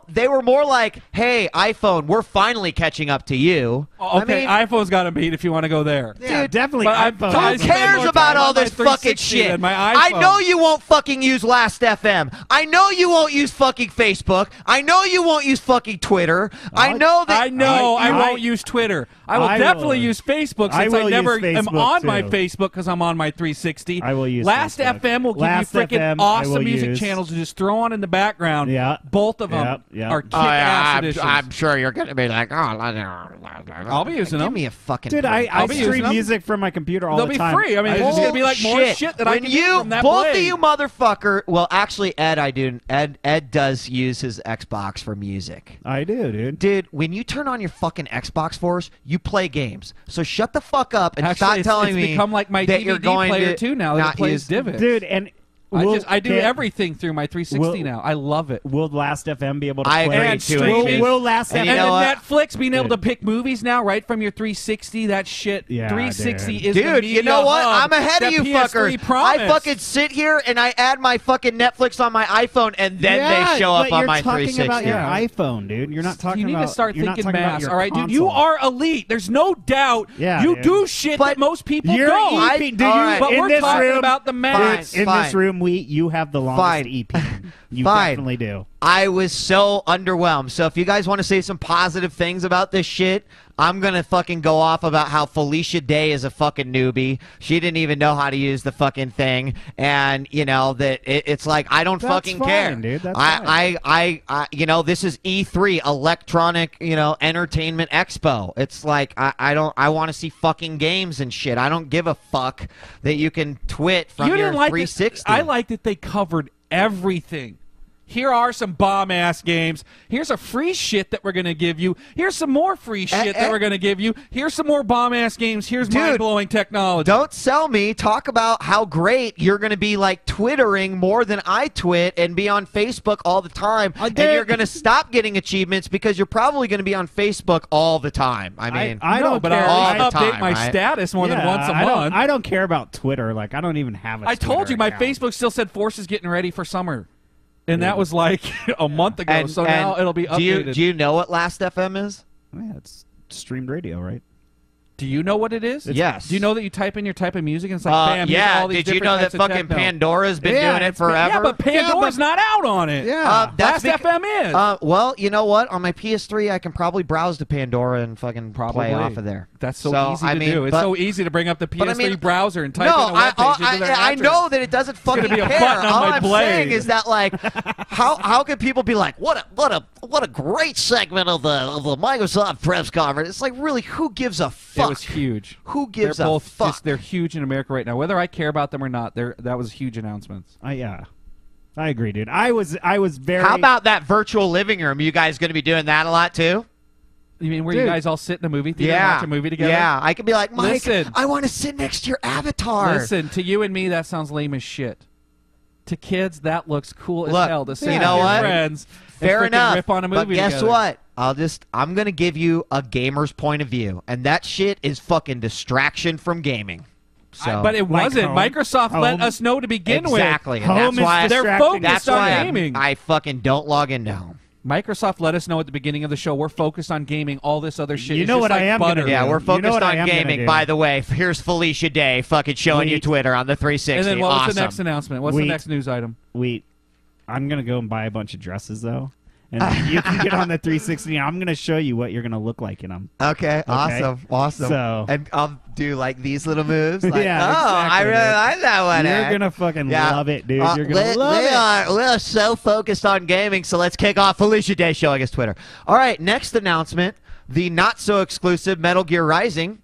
S2: they were more like, hey, iPhone, we're finally catching up to you.
S4: Okay, iPhone's got to beat if you want to go there.
S2: Dude,
S3: definitely.
S4: but
S3: iPhone.
S2: Who cares about all this fucking
S4: 360
S2: shit?
S4: than my
S2: I
S4: iPhone.
S2: know you won't fucking use Last.fm. I know you won't use fucking Facebook. I know you won't use fucking Twitter. I know that.
S4: I won't use Twitter. I will definitely use Facebook since I never am on my Facebook because I'm on my 360.
S3: I will use
S4: Last.fm will give you freaking awesome music channels to just throw on in the background.
S3: Yeah.
S4: Both of them are kick-ass editions.
S2: I'm sure you're going to be like,
S4: I'll be using
S2: give
S4: them.
S2: me a fucking
S3: Dude,
S2: break.
S3: I
S4: be using
S3: stream
S4: them.
S3: music from my computer all
S4: They'll
S3: the
S4: be
S3: time.
S4: free. I mean, it's going to be like more shit that I can do from that
S2: both
S4: Blade.
S2: of you motherfucker. Well, actually, Ed, I do. Ed does use his Xbox for music.
S3: I do, dude.
S2: Dude, when you turn on your fucking Xbox for us, you play games. So shut the fuck up and
S4: Actually,
S2: stop telling
S4: it's
S2: me
S4: become like my
S2: that
S4: DVD
S2: you're going
S4: player
S2: to
S4: too now that
S2: not
S4: it plays
S2: use-
S4: divots.
S3: Dude, and
S4: I do everything through my 360 now. I love it.
S3: Will Last.fm be able to
S2: I
S3: play?
S2: agree
S4: And
S2: to it.
S4: streaming.
S3: Will Last.fm?
S2: And
S4: And
S2: you know what?
S4: Netflix being able to pick movies now right from your 360, that shit.
S3: Yeah,
S4: 360
S3: dude.
S4: is the
S2: Dude,
S4: media
S2: you know what?
S4: hub
S2: I'm ahead of
S4: that
S2: you
S4: PS3
S2: fuckers.
S4: promised.
S2: I fucking sit here and I add my fucking Netflix on my iPhone and then they show up on my 360.
S3: You're talking about your iPhone, dude. You're not talking about.
S4: You need to start
S3: you're not
S4: thinking
S3: talking about
S4: mass.
S3: your
S4: All right, dude.
S3: console.
S4: You are elite. There's no doubt.
S3: Yeah,
S4: you
S3: dude.
S4: do shit that most people
S3: You're
S4: don't.
S3: EP, do you,
S2: all right.
S4: But
S3: in
S4: we're
S3: this
S4: talking
S3: room,
S4: about the mass.
S3: In
S2: Fine.
S3: this room, you have the longest
S2: Fine.
S3: EP. You
S2: Fine.
S3: definitely do.
S2: I was so underwhelmed. So if you guys want to say some positive things about this shit, I'm going to fucking go off about how Felicia Day is a fucking newbie. She didn't even know how to use the fucking thing. And, that it's like, I don't
S3: That's
S2: fucking
S3: fine,
S2: care.
S3: dude. That's
S2: I this is E3, Electronic, Entertainment Expo. It's like, I want to see fucking games and shit. I don't give a fuck that you can twit from
S4: You
S2: your
S4: didn't like
S2: 360.
S4: I like that they covered everything. Here are some bomb-ass games. Here's a free shit that we're going to give you. Here's some more free shit that we're going to give you. Here's some more bomb-ass games. Here's mind-blowing technology.
S2: Don't sell me. Talk about how great you're going to be, like, Twittering more than I twit and be on Facebook all the time. And you're going to stop getting achievements because you're probably going to be on Facebook all the time. I mean,
S3: I don't
S4: but
S3: care.
S4: I'll
S2: all the
S4: update
S2: time,
S4: my
S2: right?
S4: status more than once a month.
S3: I don't care about Twitter. Like, I don't even have a
S4: I told
S3: Twitter
S4: you my
S3: account.
S4: Facebook still said Force is getting ready for summer. And that was like a month ago, so now it'll be updated.
S2: Do you know what Last FM is?
S3: Yeah, it's streamed radio, right?
S4: Do you know what it is?
S2: Yes.
S4: Do you know that you type in your type of music and it's like, bam, here's all these
S2: Did you know
S4: different
S2: that
S4: types of
S2: fucking
S4: techno?
S2: Pandora's been doing it forever?
S4: Yeah, but Pandora's not out on it.
S3: Yeah.
S2: That's
S4: Last FM is.
S2: Well, you know what? On my PS3, I can probably browse to Pandora and fucking play off of there.
S4: That's so easy to do. It's so easy to bring up the PS3 browser and type in a web page.
S2: I know that it doesn't fucking
S4: gonna be a
S2: care.
S4: button on
S2: All
S4: my
S2: I'm
S4: blade.
S2: saying is that like, how can people be like, what a great segment of the Microsoft press conference? It's like, really, who gives a fuck?
S4: It was huge.
S2: Who gives
S4: they're both
S2: a fuck?
S4: they're huge in America right now. Whether I care about them or not, that was huge announcements.
S3: Yeah. I agree, dude. I was very.
S2: How about that virtual living room? You guys going to be doing that a lot too?
S4: You mean where you guys all sit in a movie theater and watch a movie together?
S2: Yeah, I could be like, Mike,
S4: Listen.
S2: I want to sit next to your avatar.
S4: Listen, to you and me, that sounds lame as shit. To kids, that looks cool as
S2: Look,
S4: hell to sit
S2: you
S4: with
S2: know
S4: your
S2: what?
S4: friends
S2: Fair
S4: and
S2: enough.
S4: rip on a movie
S2: but guess
S4: together.
S2: what? I'm going to give you a gamer's point of view, and that shit is fucking distraction from gaming. So,
S4: But it
S3: Like
S4: wasn't.
S3: home.
S4: Microsoft let
S3: Home.
S4: us know to begin
S2: exactly.
S4: with.
S2: And
S3: Home
S2: that's why
S3: is
S4: They're
S3: distracting.
S4: focused
S2: that's
S4: on
S2: why
S4: gaming.
S2: I fucking don't log into Home.
S4: Microsoft let us know at the beginning of the show we're focused on gaming. All this other shit
S3: You
S4: is
S3: know
S4: just
S3: what
S4: like
S3: I am
S4: butter.
S3: gonna
S2: Yeah,
S3: do.
S2: we're
S3: You
S2: focused
S3: know what I
S2: on
S3: am gonna
S2: gaming.
S3: do.
S2: By the way, here's Felicia Day fucking showing you
S3: Wait.
S2: Twitter on the 360.
S4: And then what was
S2: awesome.
S4: the next announcement? What's
S3: Wait.
S4: the next news item?
S3: I'm gonna go and buy a bunch of dresses though, and you can get on the 360. I'm gonna show you what you're gonna look like in them.
S2: Okay, awesome.
S3: So-
S2: and I'll do like these little moves. Like,
S3: Yeah,
S2: oh, I
S3: exactly,
S2: really
S3: dude.
S2: like that one.
S3: You're
S2: eh?
S3: gonna fucking
S2: Yeah.
S3: love it, dude. You're gonna love it.
S2: We're so focused on gaming, so let's kick off Felicia Day showing us Twitter. All right, next announcement: the not so exclusive Metal Gear Rising.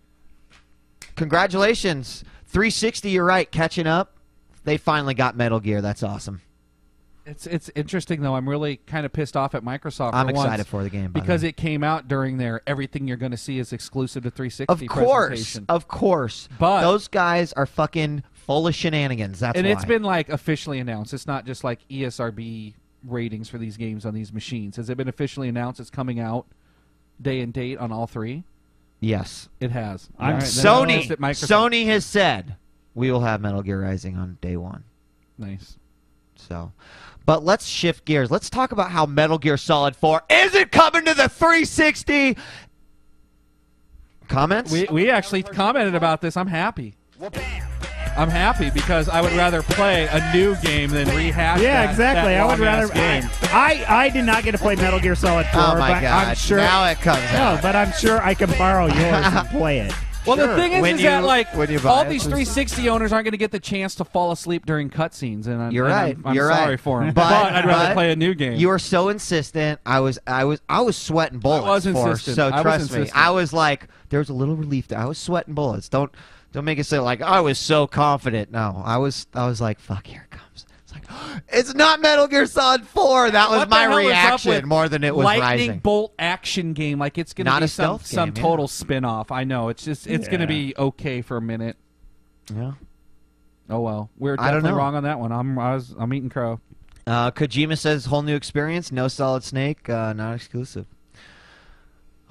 S2: Congratulations, 360. You're right, catching up. They finally got Metal Gear. That's awesome.
S4: It's interesting though. I'm really kind of pissed off at Microsoft.
S2: I'm
S4: for once
S2: excited for the game by the
S4: because
S2: way.
S4: it came out during their everything you're going to see is exclusive to 360
S2: Of course,
S4: presentation.
S2: of course.
S4: But-
S2: those guys are fucking full of shenanigans. That's
S4: And
S2: why.
S4: it's been like officially announced. It's not just like ESRB ratings for these games on these machines. Has it been officially announced? It's coming out day and date on all three.
S2: yes.
S4: It has.
S3: I'm
S4: All right, then
S2: Sony.
S4: it's at Microsoft.
S2: Sony has said we will have Metal Gear Rising on day one.
S4: Nice.
S2: So, but let's shift gears. Let's talk about how Metal Gear Solid 4 isn't coming to the 360. Comments?
S4: We actually commented about this. I'm happy. I'm happy because I would rather play a new game than rehash.
S3: Yeah,
S4: that,
S3: exactly.
S4: That
S3: I would rather.
S4: game.
S3: I did not get to play Metal Gear Solid 4,
S2: Oh my
S3: but
S2: God!
S3: I'm sure.
S2: Now it comes
S3: No,
S2: out.
S3: but I'm sure I can borrow yours and play it.
S4: Well,
S2: Sure.
S4: the thing
S2: When
S4: is
S2: you-
S4: that like
S2: when you buy
S4: all
S2: it,
S4: these
S2: please.
S4: 360 owners aren't going to get the chance to fall asleep during cutscenes, and
S2: You're right.
S4: I'm
S2: You're
S4: sorry
S2: right.
S4: for them.
S2: But-
S4: But I'd rather
S2: but
S4: play a new game.
S2: You were so insistent. I was sweating bullets.
S4: was
S2: for,
S4: insistent.
S2: So
S4: I was
S2: trust me.
S4: insistent.
S2: I was like, there was a little relief there. I was sweating bullets. Don't make it say like I was so confident. No, I was like, fuck, here it comes. It's like, it's not Metal Gear Solid 4. That was
S4: What the
S2: my
S4: hell is up
S2: reaction
S4: with
S2: more than it was
S4: lightning
S2: Rising.
S4: bolt action game? Like it's going
S2: Not
S4: to be
S2: a stealth
S4: some
S2: game, yeah.
S4: total spin-off. I know. It's just it's going to
S3: Yeah.
S4: be okay for a minute.
S2: Yeah.
S4: Oh well, we're
S2: I don't
S4: definitely
S2: know.
S4: wrong on that one. I'm eating crow.
S2: Kojima says whole new experience. No Solid Snake. Not exclusive.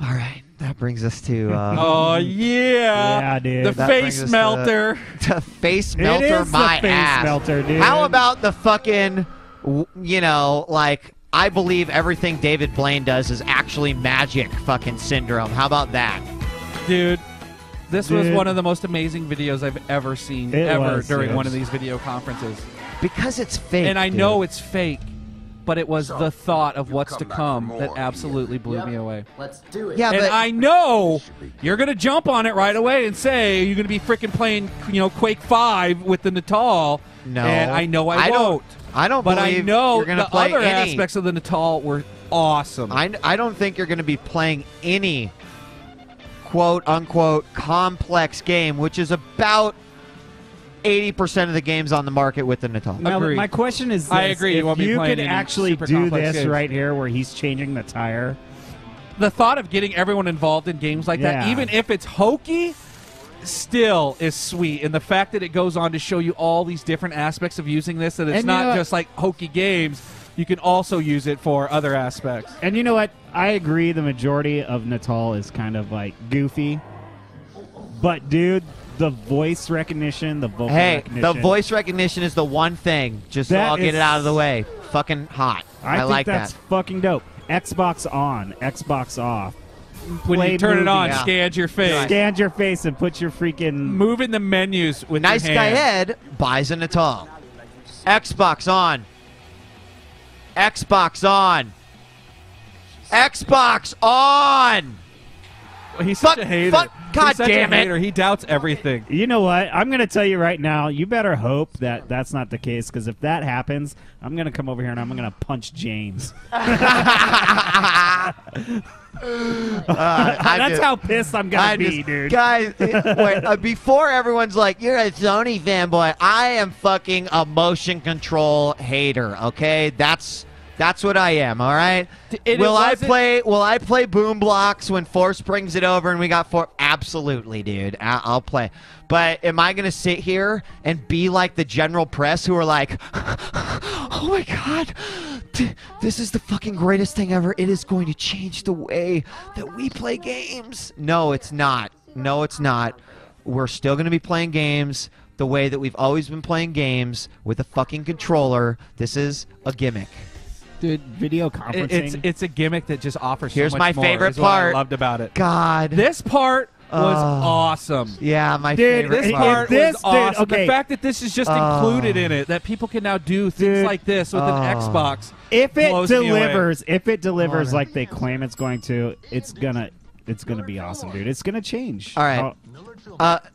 S2: All right, that brings us to
S4: Oh yeah,
S3: Yeah, dude.
S4: The
S2: That brings
S4: face
S2: us to
S4: melter.
S2: to face
S3: It
S2: melter
S3: is
S2: my
S3: the face
S2: ass.
S3: melter, dude.
S2: How about the fucking, like, I believe everything David Blaine does is actually magic fucking syndrome. How about that?
S4: Dude, this was
S3: Dude.
S4: one of the most amazing videos I've ever seen
S3: It
S4: ever
S3: was,
S4: during
S3: dude.
S4: one of these video conferences.
S2: Because it's fake.
S4: And I
S2: dude.
S4: know it's fake, but it was the thought of what's to come that absolutely blew me away.
S7: Let's do it.
S2: Yeah,
S4: And
S2: but
S4: I know you're going to jump on it right away and say you're going to be freaking playing, Quake 5 with the Natal.
S2: no.
S4: And I know I
S2: don't.
S4: won't.
S2: I don't
S4: But I
S2: believe
S4: know
S2: you're gonna
S4: the
S2: play
S4: other
S2: any.
S4: aspects of the Natal were awesome.
S2: I don't think you're going to be playing any quote unquote complex game, which is about 80% of the games on the market with the Natal.
S3: Now,
S4: Agreed.
S3: my question is this.
S4: I agree, you
S3: If
S4: won't be
S3: you
S4: playing
S3: could
S4: any
S3: actually
S4: super
S3: do
S4: complex
S3: this
S4: games.
S3: right here where he's changing the tire.
S4: The thought of getting everyone involved in games like that,
S3: Yeah.
S4: even if it's hokey, still is sweet. And the fact that it goes on to show you all these different aspects of using this, that it's
S3: And you
S4: not
S3: know-
S4: just like hokey games, you can also use it for other aspects.
S3: And you know what? I agree the majority of Natal is kind of like goofy. But dude, the voice recognition, the vocal
S2: Hey,
S3: recognition.
S2: the voice recognition is the one thing. Just so
S3: That
S2: I'll get
S3: is-
S2: it out of the way. Fucking hot. I
S3: think
S2: like
S3: that's
S2: that.
S3: fucking dope. Xbox on, Xbox off.
S4: When
S3: Play
S4: you turn it on,
S3: movie.
S4: scans your face.
S3: Scan your face and put your freaking.
S4: Moving the menus with
S2: Nice
S4: your
S2: guy
S4: hand.
S2: Ed buys a Natal. Xbox on. Xbox on. Xbox on.
S4: He's such
S2: Fuck-
S4: a hater.
S2: fuck- God
S4: He's such
S2: damn
S4: a
S2: it.
S4: hater. He doubts everything.
S3: You know what? I'm going to tell you right now, you better hope that that's not the case, because if that happens, I'm going to come over here and I'm going to punch James. That's how pissed I'm going to be, dude.
S2: Guys, wait, before everyone's like, you're a Sony fanboy, I am fucking a motion control hater, okay? That's what I am, all right? Will I play Boom Blocks when Force brings it over and we got four? Absolutely, dude. I'll play. But am I going to sit here and be like the general press who are like, oh my God, this is the fucking greatest thing ever. It is going to change the way that we play games. No, it's not. No, it's not. We're still going to be playing games the way that we've always been playing games with a fucking controller. This is a gimmick.
S3: Dude, video conferencing.
S4: It's a gimmick that just offers
S2: Here's
S4: so
S2: my
S4: much more,
S2: favorite
S4: is what I
S2: part.
S4: loved about it.
S2: God.
S4: This part was awesome.
S2: Yeah, my
S3: Dude,
S2: favorite
S4: This
S2: part.
S4: part
S3: This-
S4: was
S3: dude,
S4: awesome.
S3: okay.
S4: The fact that this is just included in it, that people can now do things
S3: Dude.
S4: like this with an Xbox.
S3: if it
S4: blows me away.
S3: delivers like they claim it's going to, it's gonna be awesome, dude. It's gonna change.
S2: All right.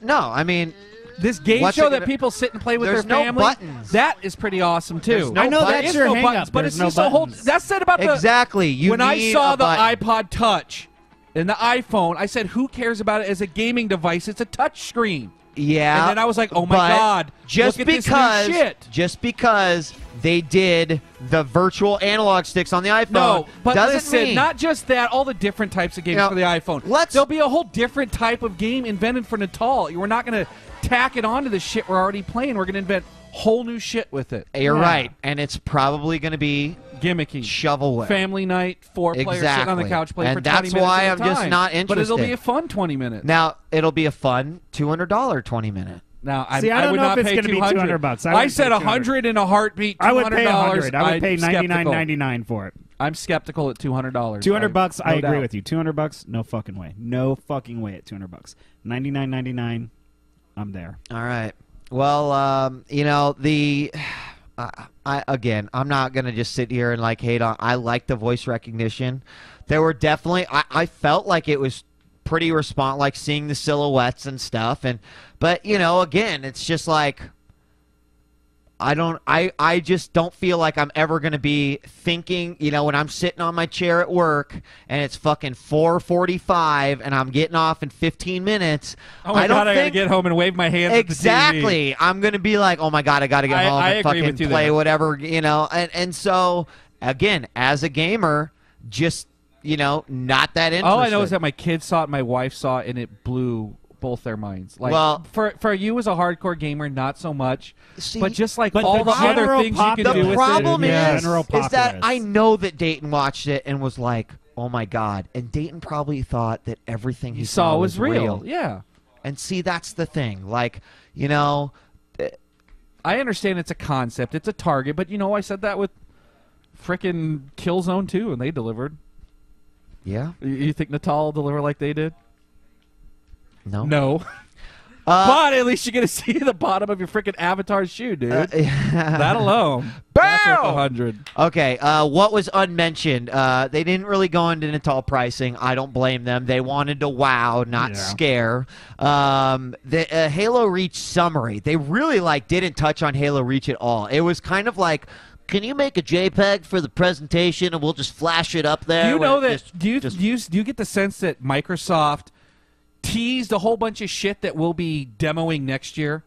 S2: No, I mean,
S4: This game
S2: What's
S4: show
S2: it
S4: that
S2: gonna-
S4: people sit and play with
S2: There's
S4: their
S2: no
S4: family,
S2: buttons.
S4: that is pretty awesome too.
S2: There's no
S3: I know
S2: buttons.
S3: that's
S4: There
S3: your
S4: is no
S3: hang-up.
S4: buttons, but
S3: There's
S4: it's
S3: no
S4: just a whole.
S3: buttons.
S4: That's said about the
S2: exactly. You
S4: when I
S2: need
S4: saw
S2: a
S4: the
S2: button.
S4: iPod Touch and the iPhone, I said, "Who cares about it as a gaming device? It's a touch screen."
S2: Yeah.
S4: And then I was like, "Oh my
S2: but
S4: God!
S2: Just
S4: look at
S2: because,
S4: this new shit."
S2: just because they did the virtual analog sticks on the iPhone,
S4: No, but
S2: doesn't
S4: listen,
S2: mean
S4: not just that. All the different types of games
S2: You know,
S4: for the iPhone. There'll be a whole different type of game invented for Natal. We're not going to tack it onto the shit we're already playing. We're going to invent whole new shit with it.
S2: You're
S3: Yeah.
S2: right, and it's probably going to be
S4: Gimmicky.
S2: shovelware.
S4: Family night, 4 players sitting on the
S2: Exactly.
S4: couch playing
S2: And
S4: for 20
S2: that's
S4: minutes
S2: why
S4: at a
S2: I'm just
S4: time.
S2: not
S4: But it'll be
S2: interested.
S4: a fun 20 minutes.
S2: Now it'll be a fun $200 20-minute.
S4: Now,
S3: See, I don't
S4: would
S3: know
S4: not
S3: if it's
S4: pay
S3: gonna be $200.
S4: I,
S3: I would
S4: said
S3: pay
S4: 100 in a heartbeat. $200.
S3: I would pay $100. I would pay
S4: I'm skeptical.
S3: $99.99 for it.
S4: I'm skeptical at $200.
S3: $200. I
S4: No
S3: agree
S4: doubt.
S3: with you. $200. No fucking way. No fucking way at $200. $99.99. I'm there.
S2: All right. Well, you know, I'm not gonna just sit here and like hate on. I like the voice recognition. There were definitely. I felt like it was pretty like seeing the silhouettes and stuff. But you know, again, it's just like I just don't feel like I'm ever going to be thinking, you know, when I'm sitting on my chair at work and it's fucking 4:45 and I'm getting off in 15 minutes.
S4: Oh my
S2: I don't
S4: God, I gotta
S2: think
S4: get home and wave my hands
S2: exactly. I'm going to be like, oh my God, I got to get home
S4: I
S2: and
S4: agree
S2: fucking
S4: with you
S2: play
S4: there.
S2: whatever, you know. And so, again, as a gamer, just, you know, not that interested.
S4: All I know is that my kids saw it, my wife saw it, and it blew both their minds. Like,
S2: Well-
S4: for you as a hardcore gamer, not so much.
S2: See,
S4: but just like
S3: but
S4: all
S3: the
S4: the other
S3: general
S4: things you can
S3: populace-
S4: do
S2: the
S4: with
S2: problem
S4: it.
S3: Yeah,
S2: is
S3: general
S2: that
S3: populace.
S2: I know that Dayton watched it and was like, "Oh my God!" And Dayton probably thought that everything he
S4: You saw was
S2: real.
S4: real. Yeah.
S2: And see, that's the thing. Like, you know,
S4: I understand it's a concept, it's a target, but you know, I said that with frickin' Killzone 2, and they delivered.
S2: yeah,
S4: You think Natal will deliver like they did?
S2: no,
S4: No. But at least you get to see the bottom of your frickin' avatar's shoe, dude. That alone. That's worth
S2: Bow!
S4: 100.
S2: Okay, what was unmentioned? They didn't really go into Natal pricing. I don't blame them. They wanted to wow, not
S3: Yeah.
S2: scare. The Halo Reach summary. They really didn't touch on Halo Reach at all. It was kind of like, can you make a JPEG for the presentation and we'll just flash it up there?
S4: Do you know
S2: Well,
S4: that?
S2: just-
S4: Do you get the sense that Microsoft teased a whole bunch of shit that we'll be demoing next year?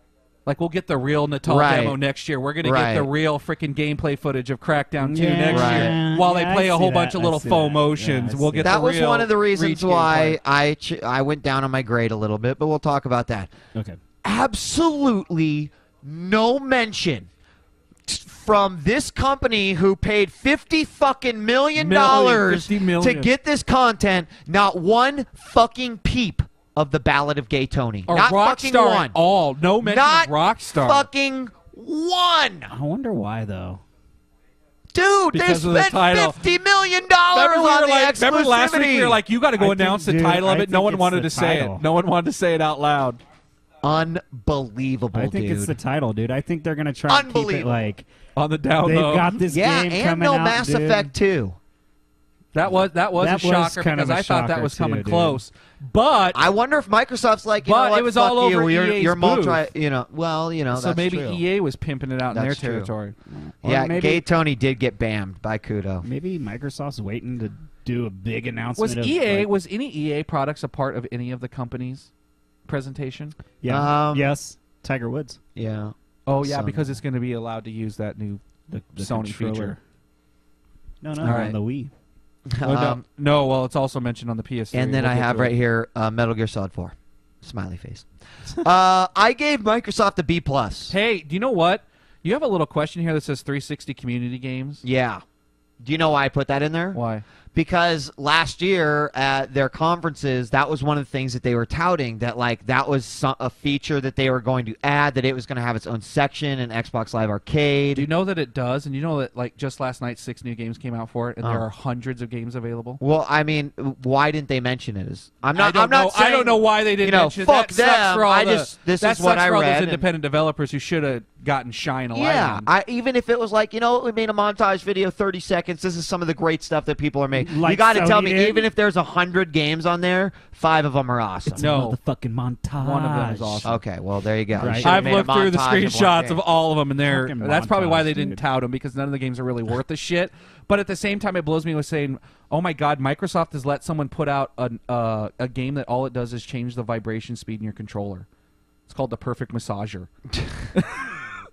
S4: Like, we'll get the real Natal
S2: Right.
S4: demo next year. We're going to
S2: Right.
S4: get the real freaking gameplay footage of Crackdown 2
S3: Yeah,
S4: next
S2: Right.
S4: year while they
S3: yeah,
S4: play
S3: I
S4: a whole
S3: see
S4: bunch
S3: that.
S4: of
S3: I
S4: little
S3: see
S4: faux
S3: that.
S4: motions.
S3: Yeah, I
S4: We'll
S3: see
S4: get
S2: that
S4: the
S2: was
S4: real
S2: one of the reasons
S4: Reach
S2: why
S4: gameplay.
S2: I went down on my grade a little bit, but we'll talk about that.
S3: Okay.
S2: Absolutely no mention from this company who paid $50 million
S4: $50
S2: to
S4: million.
S2: get this content. Not one fucking peep of the Ballad of Gay Tony.
S4: Or
S2: Not fucking
S4: Rockstar
S2: one.
S4: at all. No mention
S2: Not
S4: of Rockstar.
S2: fucking one.
S3: I wonder why though.
S2: Dude,
S4: Because
S2: they
S4: of the
S2: spent
S4: title.
S2: $50 million
S4: Remember, we
S2: on
S4: were
S2: the
S4: like, remember last week we were
S2: exclusivity.
S4: like, you got to go
S3: I
S4: announce
S3: think,
S4: the
S3: dude,
S4: title of
S3: I
S4: it. No
S3: think
S4: one
S3: it's
S4: wanted
S3: the
S4: to say
S3: title.
S4: it. No one wanted to say it out loud.
S2: Unbelievable,
S3: I think
S2: dude.
S3: it's the title, dude. I think they're gonna try and keep it
S2: Unbelievable.
S3: like
S4: On the down
S3: they've
S4: low.
S3: got this
S2: yeah,
S3: game
S2: and
S3: coming
S2: no
S3: out,
S2: Mass
S3: dude.
S2: Effect 2.
S4: That was a
S3: That was
S4: shocker
S3: kind
S4: because
S3: of a
S4: I thought that
S3: shocker
S4: was coming
S3: too, dude.
S4: close. But
S2: I wonder if Microsoft's like, you
S4: But
S2: know what,
S4: it was
S2: fuck
S4: all over
S2: you.
S4: EA's
S2: You're multi,
S4: booth.
S2: you know, well, you know,
S4: so
S2: that's
S4: maybe
S2: true.
S4: EA was pimping it out in their
S2: That's true.
S4: territory.
S3: Or
S2: Yeah,
S3: maybe,
S2: Gay Tony did get banned by Kudo.
S3: maybe Microsoft's waiting to do a big announcement.
S4: Was
S3: of,
S4: EA
S3: like-
S4: was any EA products a part of any of the company's presentation?
S3: Yeah. Yes. Tiger Woods.
S2: Yeah.
S4: Oh yeah,
S2: Some-
S4: because it's going to be allowed to use that new
S3: The
S4: Sony
S3: controller.
S4: feature.
S3: No,
S2: All right.
S3: on the Wii.
S4: No, well, it's also mentioned on the PS3.
S2: And then
S4: We'll
S2: I
S4: get
S2: have
S4: to
S2: right
S4: it.
S2: here Metal Gear Solid 4. Smiley face. I gave Microsoft a B+.
S4: Hey, do you know what? You have a little question here that says 360 community games.
S2: Yeah. Do you know why I put that in there?
S4: Why?
S2: Because last year at their conferences, that was one of the things that they were touting, that like that was a feature that they were going to add, that it was going to have its own section in Xbox Live Arcade.
S4: Do you know that it does? And you know that like just last night 6 new games came out for it and there are hundreds of games available?
S2: Well, I mean, why didn't they mention it? I'm
S4: I don't know why they didn't
S2: you know,
S4: mention it.
S2: fuck
S4: That sucks
S2: them.
S4: for all
S2: I
S4: the-
S2: just this
S4: that
S2: is what
S4: sucks
S2: I
S4: for all
S2: read.
S4: those
S2: and-
S4: independent developers who should have gotten shine a light
S2: Yeah,
S4: on.
S2: even if it was like, you know, we made a montage video, 30 seconds. This is some of the great stuff that people are making.
S3: Like
S2: you got to
S3: Sony
S2: tell me,
S3: did?
S2: even if there's 100 games on there, 5 of them are awesome.
S3: It's
S4: No.
S3: a motherfucking montage.
S4: One of them is awesome.
S2: Okay, well there you go. You
S3: Right.
S2: should've
S4: I've
S2: made a
S4: looked through the
S2: montage of one
S4: screenshots
S2: game.
S4: of all of them, and
S3: Fucking
S4: that's probably why
S3: montage,
S4: they didn't
S3: dude.
S4: tout them, because none of the games are really worth the shit. But at the same time, it blows me with saying, "Oh my God, Microsoft has let someone put out a game that all it does is change the vibration speed in your controller. It's called the Perfect Massager."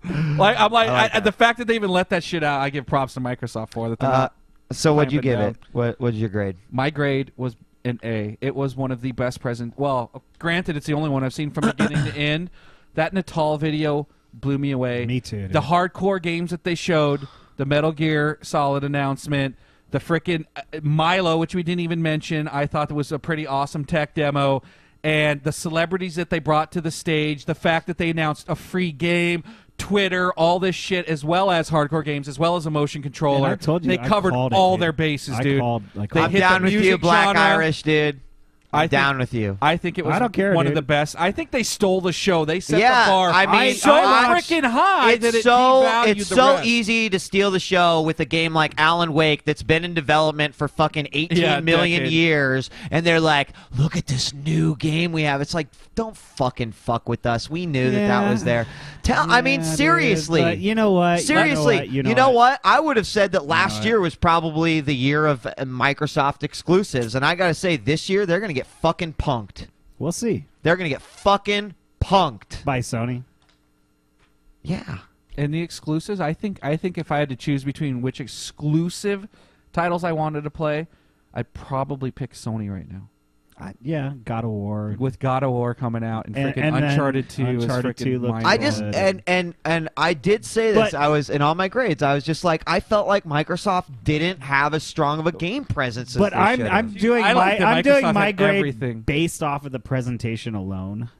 S4: The fact that they even let that shit out, I give props to Microsoft for that. They're not
S2: So what'd you
S4: clamping
S2: give
S4: down.
S2: it? What's your grade?
S4: My grade was an A. It was one of the best present. Well, granted, it's the only one I've seen from beginning to end. That Natal video blew me away.
S3: Me too, dude.
S4: The hardcore games that they showed, the Metal Gear Solid announcement, the frickin' Milo, which we didn't even mention. I thought that was a pretty awesome tech demo. And the celebrities that they brought to the stage, the fact that they announced a free game, Twitter, all this shit, as well as hardcore games, as well as a motion controller.
S3: And I told you,
S4: they
S3: I
S4: covered
S3: called it,
S4: all
S3: dude.
S4: their bases,
S3: I
S4: dude.
S3: called- I
S4: They
S3: called
S2: I'm
S4: hit
S2: down
S4: the
S2: with you,
S4: music
S2: Black
S4: genre.
S2: Irish dude. I'm
S4: I think-
S2: down with you.
S4: I think it was
S3: I don't care,
S4: one of
S3: dude.
S4: the best. I think they stole the show. They set
S2: Yeah,
S4: the bar
S2: I mean,
S4: so
S2: I-
S4: freaking high that it
S2: It's so
S4: devalued
S2: it's
S4: the
S2: so
S4: rest.
S2: easy to steal the show with a game like Alan Wake that's been in development for fucking 18 million
S4: decade.
S2: years, and they're like, "Look at this new game we have." It's like, don't fucking fuck with us. We knew that
S3: Yeah.
S2: was there. I mean,
S3: Yeah, dude,
S2: seriously.
S3: but you know what?
S2: Seriously,
S3: You know what?
S2: what? I would have said that last
S3: what?
S2: year was probably the year of Microsoft exclusives, and I gotta say, this year they're gonna get fucking punked.
S3: We'll see.
S2: They're gonna get fucking punked.
S3: By Sony.
S2: Yeah.
S4: And the exclusives, I think if I had to choose between which exclusive titles I wanted to play, I'd probably pick Sony right now.
S3: Yeah, God of War.
S4: With God of War coming out and freaking
S3: and then
S4: Uncharted 2
S3: Uncharted
S4: is
S3: 2
S4: freaking
S3: looked
S4: mind
S2: I
S3: good.
S2: just
S4: blowing.
S2: and I did say this.
S3: But-
S2: I was in all my grades. I was just like, I felt like Microsoft didn't have as strong of a game presence. As
S3: But
S2: they
S3: I'm
S2: should
S3: I'm
S2: have.
S3: doing
S4: I like that
S3: I'm doing
S4: Microsoft
S3: my
S4: had
S3: grade
S4: everything.
S3: based off of the presentation alone,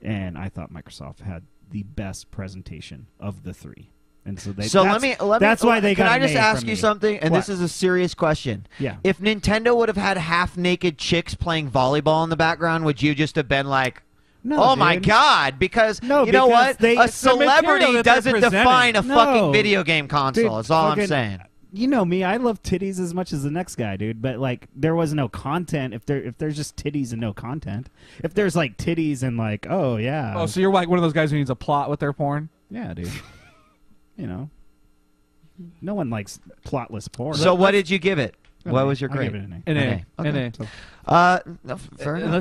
S3: and I thought Microsoft had the best presentation of the three, and so they.
S2: So
S3: that's,
S2: let me.
S3: That's why they
S2: Can
S3: got.
S2: I just
S3: an A
S2: ask
S3: from
S2: you
S3: me.
S2: something? And this
S3: What?
S2: is a serious question.
S3: Yeah.
S2: If Nintendo would have had half-naked chicks playing volleyball in the background, would you just have been like,
S3: No,
S2: "Oh my
S3: dude.
S2: God"? Because
S3: No,
S2: you know
S3: because
S2: what?
S3: they-
S2: A
S3: it's the
S4: material
S2: celebrity
S4: that they're
S2: doesn't
S4: presenting.
S2: define a
S3: No.
S2: fucking video game console.
S3: Dude,
S2: That's all I'm
S3: fucking-
S2: saying.
S3: You know me, I love titties as much as the next guy, dude. But like, there was no content. If there's just titties and no content, if there's like titties and like, oh yeah,
S4: Oh, so you're like one of those guys who needs a plot with their porn?
S3: yeah, dude. You know, no one likes plotless porn.
S2: So what did you give it? What was your
S3: I'll
S2: grade?
S3: give it an A.
S4: An A.
S2: Okay.
S4: An A.
S2: No, fair
S4: And
S2: enough.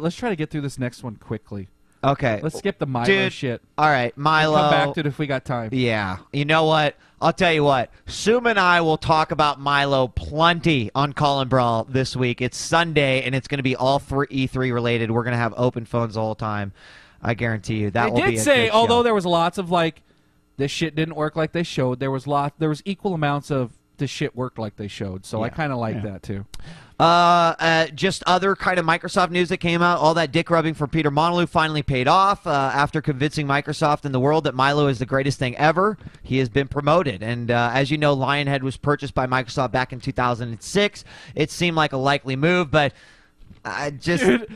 S4: let's try to get through this next one quickly.
S2: Okay.
S4: Let's skip the Milo
S2: Dude,
S4: shit.
S2: All right, Milo.
S4: Come back to it if we got time.
S2: Yeah. You know what? I'll tell you what. Suma and I will talk about Milo plenty on Call and Brawl this week. It's Sunday, and it's going to be all E3 related. We're going to have open phones the whole time. I guarantee you that
S4: They
S2: will be
S4: did
S2: a
S4: say,
S2: good
S4: although
S2: show.
S4: there was lots of like, this shit didn't work like they showed. There was equal amounts of this shit worked like they showed. So I
S2: Yeah.
S4: kind of like
S3: Yeah.
S4: that too.
S2: Just other kind of Microsoft news that came out. All that dick rubbing for Peter Molyneux finally paid off after convincing Microsoft and the world that Milo is the greatest thing ever. He has been promoted. And as you know, Lionhead was purchased by Microsoft back in 2006. It seemed like a likely move, but I just,
S4: Dude,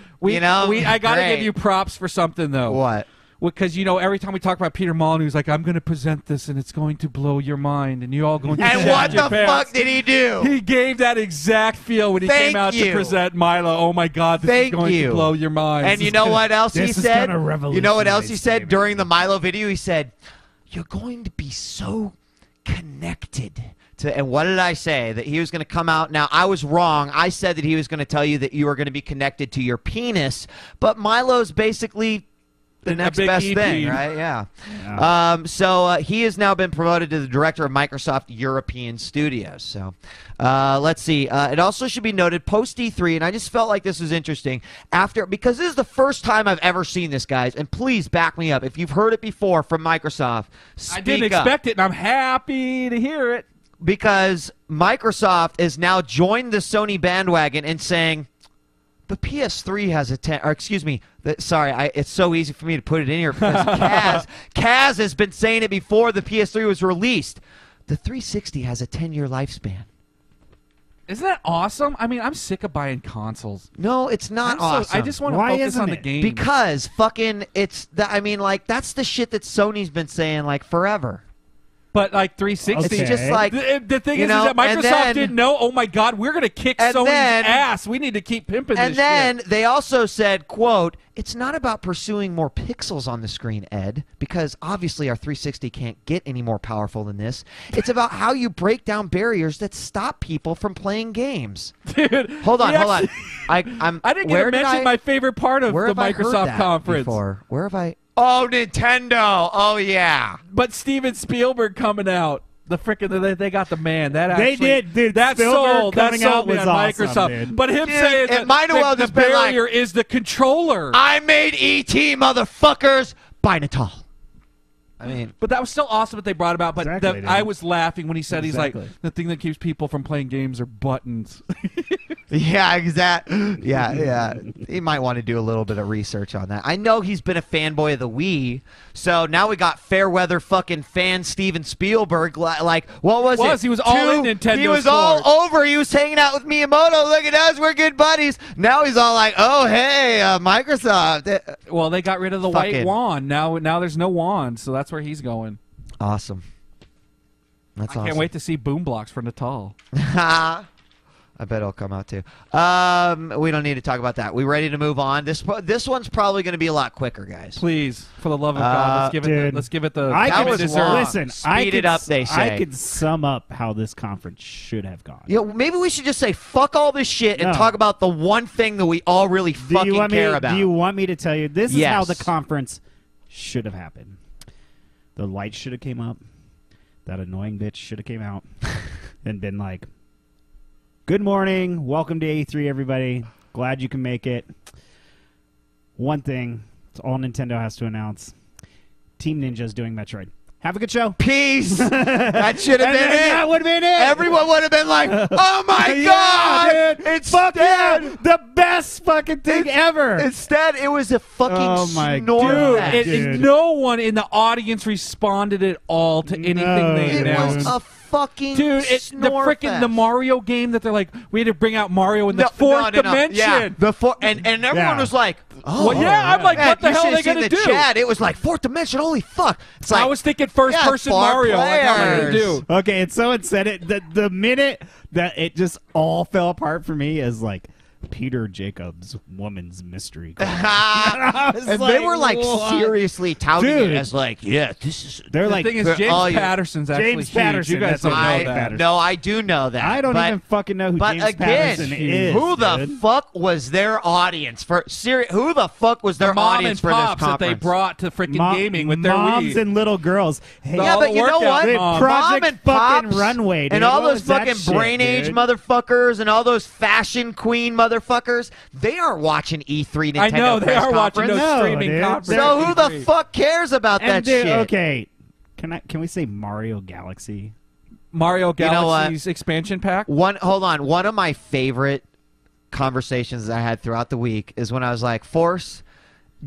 S4: I got to
S2: great.
S4: give you props for something, though.
S2: What?
S4: Because, every time we talk about Peter Molyneux, he's like, I'm going to present this, and it's going to blow your mind, and you're all going to
S2: And
S4: shit
S2: what
S4: your
S2: the
S4: pants.
S2: fuck did he do?
S4: He gave that exact feel when he
S2: Thank
S4: came out
S2: you.
S4: to present Milo. Oh, my God, this
S2: Thank
S4: is going
S2: you.
S4: to blow your mind.
S2: And you know what else he
S3: This is
S2: said?
S3: gonna
S2: You know what else he
S3: revolutionize
S2: said
S3: gaming.
S2: during the Milo video? He said, "You're going to be so connected." And what did I say? That he was going to come out. Now, I was wrong. I said that he was going to tell you that you were going to be connected to your penis, but Milo's basically the next
S4: big
S2: best
S4: EP.
S2: thing, right? Yeah. So he has now been promoted to the director of Microsoft European Studios. So let's see. It also should be noted post E3, and I just felt like this was interesting because this is the first time I've ever seen this, guys. And please back me up if you've heard it before from Microsoft.
S4: I didn't
S2: up.
S4: expect it, and I'm happy to hear it.
S2: Because Microsoft has now joined the Sony bandwagon and saying the PS3 has a 10. Or excuse me, it's so easy for me to put it in here because Kaz has been saying it before the PS3 was released. The 360 has a 10-year lifespan.
S4: Isn't that awesome? I mean, I'm sick of buying consoles.
S2: No, it's not awesome.
S4: I just want to
S3: Why
S4: focus
S3: isn't
S4: on the
S3: it?
S4: game.
S2: Because fucking that's the shit that Sony's been saying like forever.
S4: But like 360,
S2: It's just like
S4: the thing
S2: you
S4: is
S2: know,
S4: that
S2: and
S4: Microsoft
S2: then-
S4: didn't know. Oh my God, we're gonna kick
S2: And
S4: Sony's
S2: then-
S4: ass. We need to keep pimping
S2: And
S4: this
S2: then
S4: shit.
S2: they also said, quote, "It's not about pursuing more pixels on the screen, Ed, because obviously our 360 can't get any more powerful than this. It's about how you break down barriers that stop people from playing games."
S4: Dude,
S2: Hold on.
S4: I didn't get
S2: where
S4: to
S2: did
S4: mention my favorite part of
S2: where
S4: the
S2: have I heard
S4: Microsoft
S2: that
S4: conference.
S2: before? Where have I? Oh, Nintendo. Oh, yeah.
S4: But Steven Spielberg coming out. The frickin' they got the man. That
S3: They
S4: actually,
S3: did, dude.
S4: That
S3: Spielberg
S4: sold.
S3: coming
S4: That sold
S3: out
S4: me
S3: was
S4: on
S3: awesome,
S4: Microsoft.
S3: dude.
S4: But him
S2: Dude,
S4: saying
S2: it
S4: that
S2: might have well
S4: the
S2: just been like-
S4: barrier is the controller.
S2: I made E.T., motherfuckers. Buy Natal. I mean,
S4: But that was still awesome that they brought about. But
S3: Exactly, dude.
S4: I was laughing when he said he's
S3: Exactly.
S4: like, the thing that keeps people from playing games are buttons.
S2: yeah, exactly. Yeah. He might want to do a little bit of research on that. I know he's been a fanboy of the Wii, so now we got fair weather fucking fan Steven Spielberg. Like, what was it?
S4: He was all in Nintendo
S2: He was
S4: store.
S2: all over. He was hanging out with Miyamoto. Look at us, we're good buddies. Now he's all like, oh hey, Microsoft.
S4: Well, they got rid of the
S2: Fucking-
S4: white wand. Now there's no wand, so that's where he's going.
S2: Awesome. That's
S4: I
S2: awesome.
S4: can't wait to see Boom Blocks for Natal.
S2: I bet it'll come out too. We don't need to talk about that. We ready to move on? This one's probably going to be a lot quicker, guys.
S4: Please, for the love of God,
S3: dude,
S4: let's give it the.
S3: I
S2: That
S3: could
S2: was
S3: deserve-
S2: long.
S3: Listen,
S2: Speed it up, they say.
S3: I could sum up how this conference should have gone.
S2: Yeah, maybe we should just say fuck all this shit and
S3: No.
S2: talk about the one thing that we all really fucking care about.
S3: Do you want me to tell you? This is
S2: Yes.
S3: how the conference should have happened. The lights should have came up. That annoying bitch should have came out and been like, "Good morning, welcome to A3, everybody. Glad you can make it." One thing, it's all Nintendo has to announce: Team Ninja's doing Metroid. Have a good show.
S2: Peace. That should have
S3: And
S2: been
S3: then
S2: it.
S3: that would have been it.
S2: Everyone would have been like, "Oh my
S3: Yeah,
S2: god!"
S3: dude.
S2: It's
S3: Fuck yeah, the best fucking thing ever.
S2: Instead, it was a fucking
S3: Oh my
S2: snore
S3: God.
S2: fest.
S3: Dude.
S4: No one in the audience responded at all to anything
S3: No,
S4: they
S2: It
S4: announced.
S2: was a fucking
S4: Dude, the
S2: snore
S4: freaking
S2: fest.
S4: the Mario game that they're like, we had to bring out Mario in the fourth dimension.
S2: Yeah, and everyone
S3: Yeah.
S2: was like, "Oh,
S4: Well, yeah, I'm like,
S2: man,
S4: what the
S2: you
S4: hell are
S2: should've
S4: they gonna
S2: seen the
S4: do?
S2: Chat. It was like fourth dimension. Holy fuck! It's like
S4: I was thinking first person
S2: four
S4: Mario. Like, how am I gonna
S2: players.
S4: do?
S3: Okay, and someone said it. The minute that it just all fell apart for me is like Peter Jacobs' Woman's Mystery. Club. I was
S2: and they
S3: like,
S2: were like
S3: what?
S2: seriously touting
S3: Dude.
S2: it as like, yeah, this is.
S3: They're
S4: The
S3: like,
S4: thing is,
S2: for
S4: James
S2: all you-
S4: Patterson's actually
S3: James
S4: huge.
S3: Patterson,
S4: You guys
S3: that's
S4: don't
S3: what
S4: know
S3: I-
S4: that.
S3: Patterson.
S2: No, I do know that.
S3: I don't
S2: but,
S3: even fucking know who
S2: But
S3: James
S2: again,
S3: Patterson is.
S2: who the
S3: dude.
S2: fuck was their audience for? Who the fuck was their
S4: The mom
S2: audience
S4: and
S2: for this
S4: pops that
S2: conference?
S4: they brought to freaking
S3: Mo-
S4: gaming with their
S3: moms
S4: Wii.
S3: and little girls. Hey,
S4: The
S2: Yeah,
S4: all
S2: but you know
S4: workout
S2: what?
S4: moms.
S3: Project
S2: Mom and
S3: fucking
S2: Pops
S3: Runway, dude.
S2: and all
S3: What
S2: those
S3: was that
S2: fucking
S3: shit,
S2: brain age
S3: dude?
S2: motherfuckers and all those fashion queen motherfuckers, they aren't watching E3 Nintendo
S4: I know, they
S2: press
S4: are watching
S2: conference.
S4: those
S3: No,
S4: streaming
S3: dude.
S4: conferences.
S2: So who the
S4: E3.
S2: fuck cares about that
S3: And dude,
S2: shit?
S3: okay, can we say Mario Galaxy?
S4: Mario
S2: You know what?
S4: Galaxy's expansion pack?
S2: Hold on. One of my favorite conversations that I had throughout the week is when I was like, Force,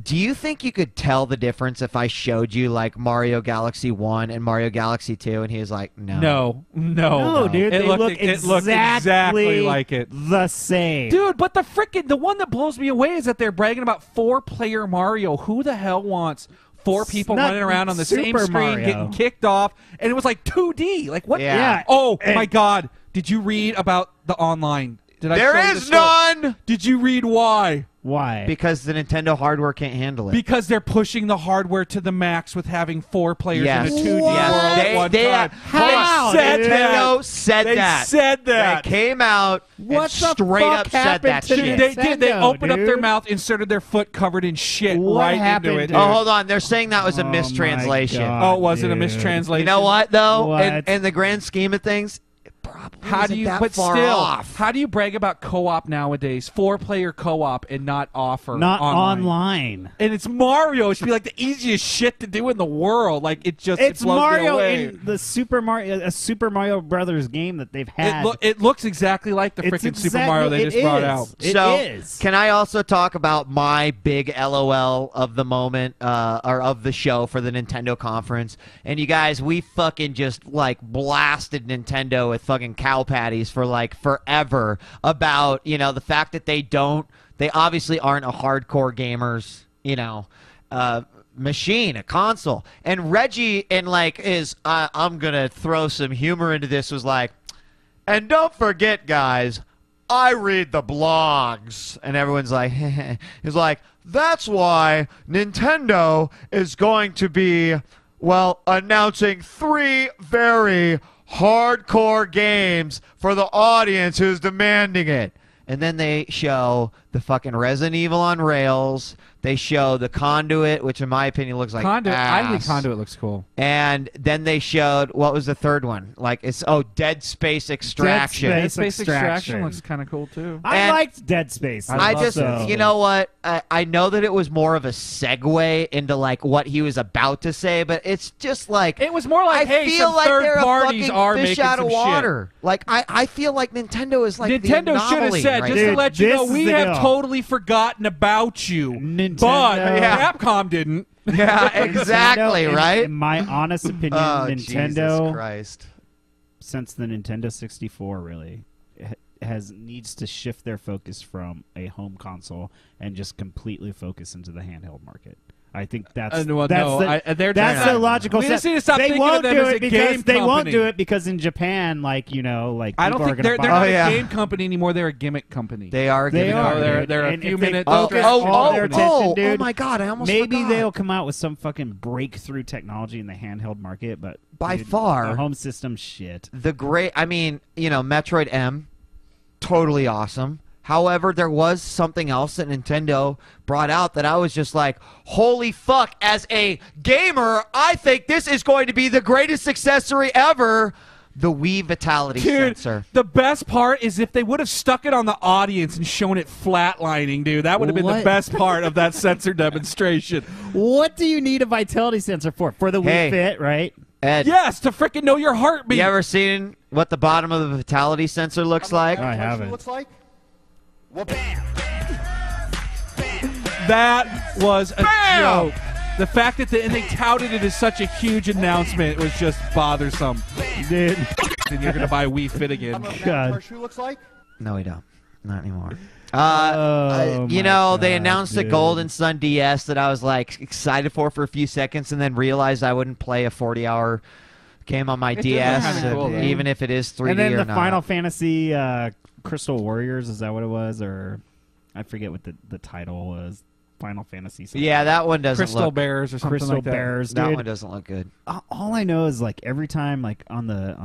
S2: do you think you could tell the difference if I showed you like Mario Galaxy 1 and Mario Galaxy 2? And he was like, no.
S3: No, dude,
S4: It
S3: they
S4: looked
S3: look
S4: exactly like it.
S3: the same.
S4: Dude, but the one that blows me away is that they're bragging about 4-player Mario. Who the hell wants 4 people
S3: not
S4: running around on the same
S3: Super
S4: screen
S3: Mario.
S4: getting kicked off? And it was like 2D. Like, what?
S2: Yeah.
S4: Oh,
S3: And-
S4: my God. Did you read about the online? Did I
S2: There
S4: show you the
S2: is
S4: story?
S2: none!
S4: Did you read why?
S3: Why?
S2: Because the Nintendo hardware can't handle it.
S4: Because they're pushing the hardware to the max with having 4 players
S2: Yes.
S4: in a 2D
S3: What?
S4: world at one time.
S3: How,
S4: They said
S3: dude?
S4: that.
S2: Nintendo said
S4: They
S2: that.
S4: said that.
S2: They came out
S3: What
S2: and
S3: the
S2: straight
S3: fuck
S2: up said
S3: happened
S2: that
S3: to
S2: shit.
S4: They did. They
S3: Nintendo,
S4: opened up their
S3: dude.
S4: mouth, inserted their foot covered in shit
S3: What
S4: right
S3: happened,
S4: into it.
S3: dude?
S2: Oh, hold on. They're saying that was a
S3: Oh, my
S2: mistranslation.
S3: God.
S4: Oh, was it a
S3: dude.
S4: mistranslation?
S2: You know what, though?
S3: What?
S2: In the grand scheme of things, it probably
S4: How do
S2: isn't
S4: you?
S2: that
S4: But
S2: far
S4: still,
S2: off.
S4: how do you brag about co-op nowadays? 4-player co-op and not offer
S3: Not
S4: online.
S3: online.
S4: And it's Mario. It should be like the easiest shit to do in the world. Like it just
S3: It's
S4: it blows me
S3: Mario
S4: away.
S3: in the Super Mario Brothers game that they've had.
S4: It looks exactly like the
S3: It's
S4: freaking Super
S3: exactly-
S4: Mario they
S3: it
S4: just brought
S3: is.
S4: out.
S3: It
S2: So,
S3: is.
S2: can I also talk about my big LOL of the moment, or of the show for the Nintendo conference? And you guys, we fucking just like blasted Nintendo with fucking cow patties for like forever about, you know, the fact that they obviously aren't a hardcore gamers, you know, machine, a console. And Reggie, and like I'm gonna throw some humor into this, was like, and don't forget, guys, I read the blogs. And everyone's like, he's like, that's why Nintendo is going to be, well, announcing 3 very hardcore games for the audience who's demanding it. And then they show the fucking Resident Evil on rails. They show the Conduit, which in my opinion looks like
S4: Conduit. I think
S2: ass.
S4: Conduit looks cool.
S2: And then they showed, what was the third one? Like, it's Dead Space Extraction.
S3: Dead
S4: Space
S3: Space
S4: Extraction
S3: Extraction
S4: looks kind of cool too.
S3: I
S2: and-
S3: liked Dead Space.
S4: I
S2: I
S4: love
S2: just,
S4: Dead
S2: you know what? I know that it was more of a segue into like what he was about to say, but it's just like
S4: It was more like,
S2: I
S4: hey,
S2: feel
S4: some
S2: like
S4: third
S2: they're
S4: parties
S2: a fucking
S4: are
S2: fish
S4: making
S2: out of
S4: some
S2: water. Like I feel like Nintendo is like the
S4: Nintendo should have
S2: anomaly
S4: said,
S2: right
S4: just
S2: now.
S4: to
S3: Dude,
S4: let you
S3: this
S4: know,
S3: is
S4: we
S3: the
S4: have
S3: deal.
S4: totally forgotten about you.
S3: Nintendo-
S4: But
S2: Yeah.
S4: Capcom didn't.
S2: Yeah, exactly,
S3: Nintendo,
S2: right?
S3: In my honest opinion,
S2: Oh, Jesus
S3: Nintendo,
S2: Christ.
S3: since the Nintendo 64, really needs to shift their focus from a home console and just completely focus into the handheld market. I think that's
S4: well,
S3: that's
S4: no,
S3: the,
S4: they're
S3: that's
S4: trying
S3: the
S4: to-
S3: logical
S4: we
S3: step.
S4: just need to stop
S3: they
S4: thinking
S3: won't
S4: of them
S3: do
S4: as
S3: it
S4: a
S3: because
S4: game
S3: they won't
S4: company.
S3: do it because in Japan, like like
S4: I don't
S3: people
S4: think
S3: are
S4: they're
S3: gonna
S4: not
S3: buy
S4: a
S2: Oh, yeah.
S4: game company anymore. They're a gimmick company.
S2: They are
S3: They
S2: giving
S3: are.
S4: They're-
S3: dude.
S4: they're a
S3: And
S4: few
S3: if they
S4: minutes
S3: focus
S4: distracted.
S3: all their attention, dude,
S2: my God, I almost
S3: maybe
S2: forgot.
S3: they'll come out with some fucking breakthrough technology in the handheld market, but
S2: By
S3: dude,
S2: far.
S3: the home system shit.
S2: I mean, you know, Metroid M, totally awesome. However, there was something else that Nintendo brought out that I was just like, holy fuck, as a gamer, I think this is going to be the greatest accessory ever. The Wii Vitality
S4: Dude,
S2: sensor.
S4: the best part is if they would have stuck it on the audience and shown it flatlining, dude. That would have been the
S3: What?
S4: best part of that sensor demonstration.
S3: What do you need a vitality sensor for? For the Wii
S2: Hey.
S3: Fit, right?
S2: Ed,
S4: Yes, to freaking know your heartbeat.
S2: you ever seen what the bottom of the Vitality sensor looks like?
S3: I haven't.
S5: Looks like? Well, bam!
S4: That was a joke. The fact that and they touted it as such a huge announcement was just bothersome.
S3: Dude.
S4: And you're gonna buy Wii Fit again.
S3: God.
S5: Our shoe looks like?
S2: No, we don't. Not anymore.
S3: Oh,
S2: You
S3: my
S2: know, they
S3: God,
S2: announced the
S3: dude.
S2: Golden Sun DS that I was like excited for a few seconds, and then realized I wouldn't play a 40-hour game on my
S4: It does
S2: DS,
S4: look kinda cool, though.
S2: even if it is 3D
S3: And then
S2: or
S3: the
S2: not.
S3: Final Fantasy Crystal Warriors, is that what it was? Or I forget what the title was. Final Fantasy something.
S2: Yeah, that one doesn't
S4: Crystal
S2: look.
S4: Bears or something
S3: Crystal
S4: like that.
S3: Bears,
S2: That
S3: dude.
S2: one doesn't look good.
S3: All I know is like every time like on the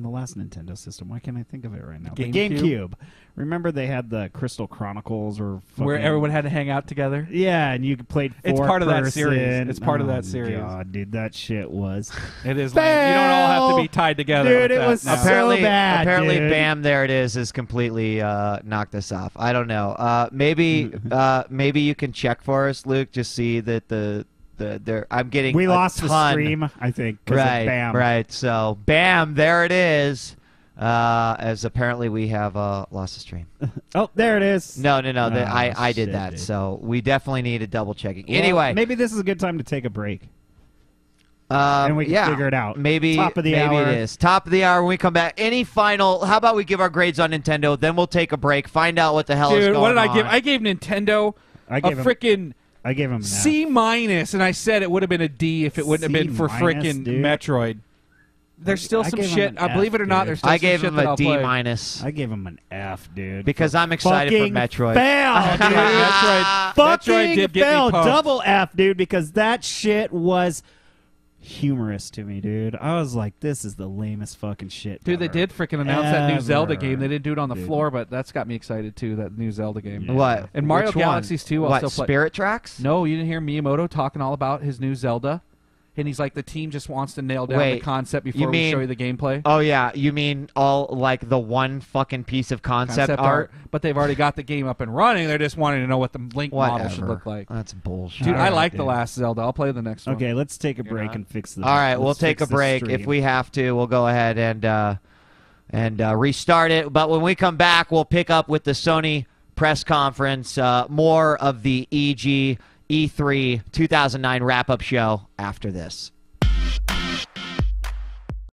S3: last Nintendo system, why can't I think of it right now? The
S4: GameCube?
S3: GameCube. Remember they had the Crystal Chronicles or
S4: Where
S3: fucking-
S4: everyone had to hang out together.
S3: Yeah, and you played
S4: It's
S3: four
S4: part of that
S3: person.
S4: series. It's part of
S3: Oh,
S4: that series.
S3: God, dude, that shit was
S4: It is like you don't all have to be
S3: Fail!
S4: tied together.
S3: Dude,
S4: with
S3: it
S4: that
S3: was
S4: now.
S3: so
S2: Apparently,
S3: bad, dude.
S2: Bam, there it is completely knocked us off. I don't know. Maybe you can check for us, Luke. Just see that I'm getting.
S3: we
S2: a
S3: lost the
S2: ton.
S3: stream, I think. 'cause of
S2: Right,
S3: Bam.
S2: right. So, bam, there it is. as apparently we have lost the stream.
S3: Oh, there it is.
S2: No. I did
S3: shit,
S2: that,
S3: dude.
S2: so we definitely need a double checking.
S3: Well,
S2: Anyway,
S3: maybe this is a good time to take a break. And we can figure it out.
S2: Maybe
S3: Top of the hour.
S2: it is top of the hour when we come back. Any final? How about we give our grades on Nintendo? Then we'll take a break, find out what the hell is
S4: Dude,
S2: going
S4: what did
S2: on.
S4: I give? I gave Nintendo
S3: I gave him-
S4: freaking
S3: I gave him an
S4: C minus, and I said it would have been a D if it wouldn't have been for
S3: C minus,
S4: freaking
S3: dude.
S4: Metroid. There's still
S3: I
S4: some
S3: gave him
S4: shit.
S3: an
S4: I believe it or
S3: F,
S4: not,
S3: dude.
S4: there's still
S2: I
S4: some
S2: gave
S4: shit
S2: him
S4: that
S2: a
S4: I'll
S2: D
S4: play.
S2: minus
S3: I gave him an F, dude.
S2: because I'm excited for
S3: Fucking
S2: Metroid.
S3: Fail, dude.
S4: Metroid
S3: Fucking
S4: did get me
S3: fail.
S4: pumped.
S3: Double F, dude, because that shit was humorous to me, dude. I was like, this is the lamest fucking shit.
S4: Dude, they
S3: ever.
S4: did freaking announce that new Zelda
S3: Ever.
S4: game. They didn't do it on the
S3: Dude.
S4: floor, but that's got me excited too, that new Zelda game.
S3: Yeah.
S2: What?
S4: And Mario
S2: Which one?
S4: Galaxies 2, I'll
S2: What?
S4: still play.
S2: Spirit Tracks?
S4: No, you didn't hear Miyamoto talking all about his new Zelda? And he's like, the team just wants to nail down the
S2: Wait,
S4: concept
S2: you
S4: before we
S2: mean-
S4: show you the gameplay.
S2: Oh yeah, you mean all like the one fucking piece of concept art?
S4: But they've already got the game up and running. They're just wanting to know what the Link model should
S2: Whatever.
S4: look like.
S2: That's bullshit.
S4: Dude,
S3: All
S4: I
S3: right,
S4: like
S3: dude.
S4: the last Zelda. I'll play the next one.
S3: Okay, let's take a
S4: You're
S3: break
S4: not.
S3: and fix the.
S2: All right,
S3: let's
S2: we'll take
S3: fix
S2: a
S3: the
S2: break
S3: stream.
S2: if we have to. We'll go ahead and restart it. But when we come back, we'll pick up with the Sony press conference. More of the E3 2009 wrap-up show after this.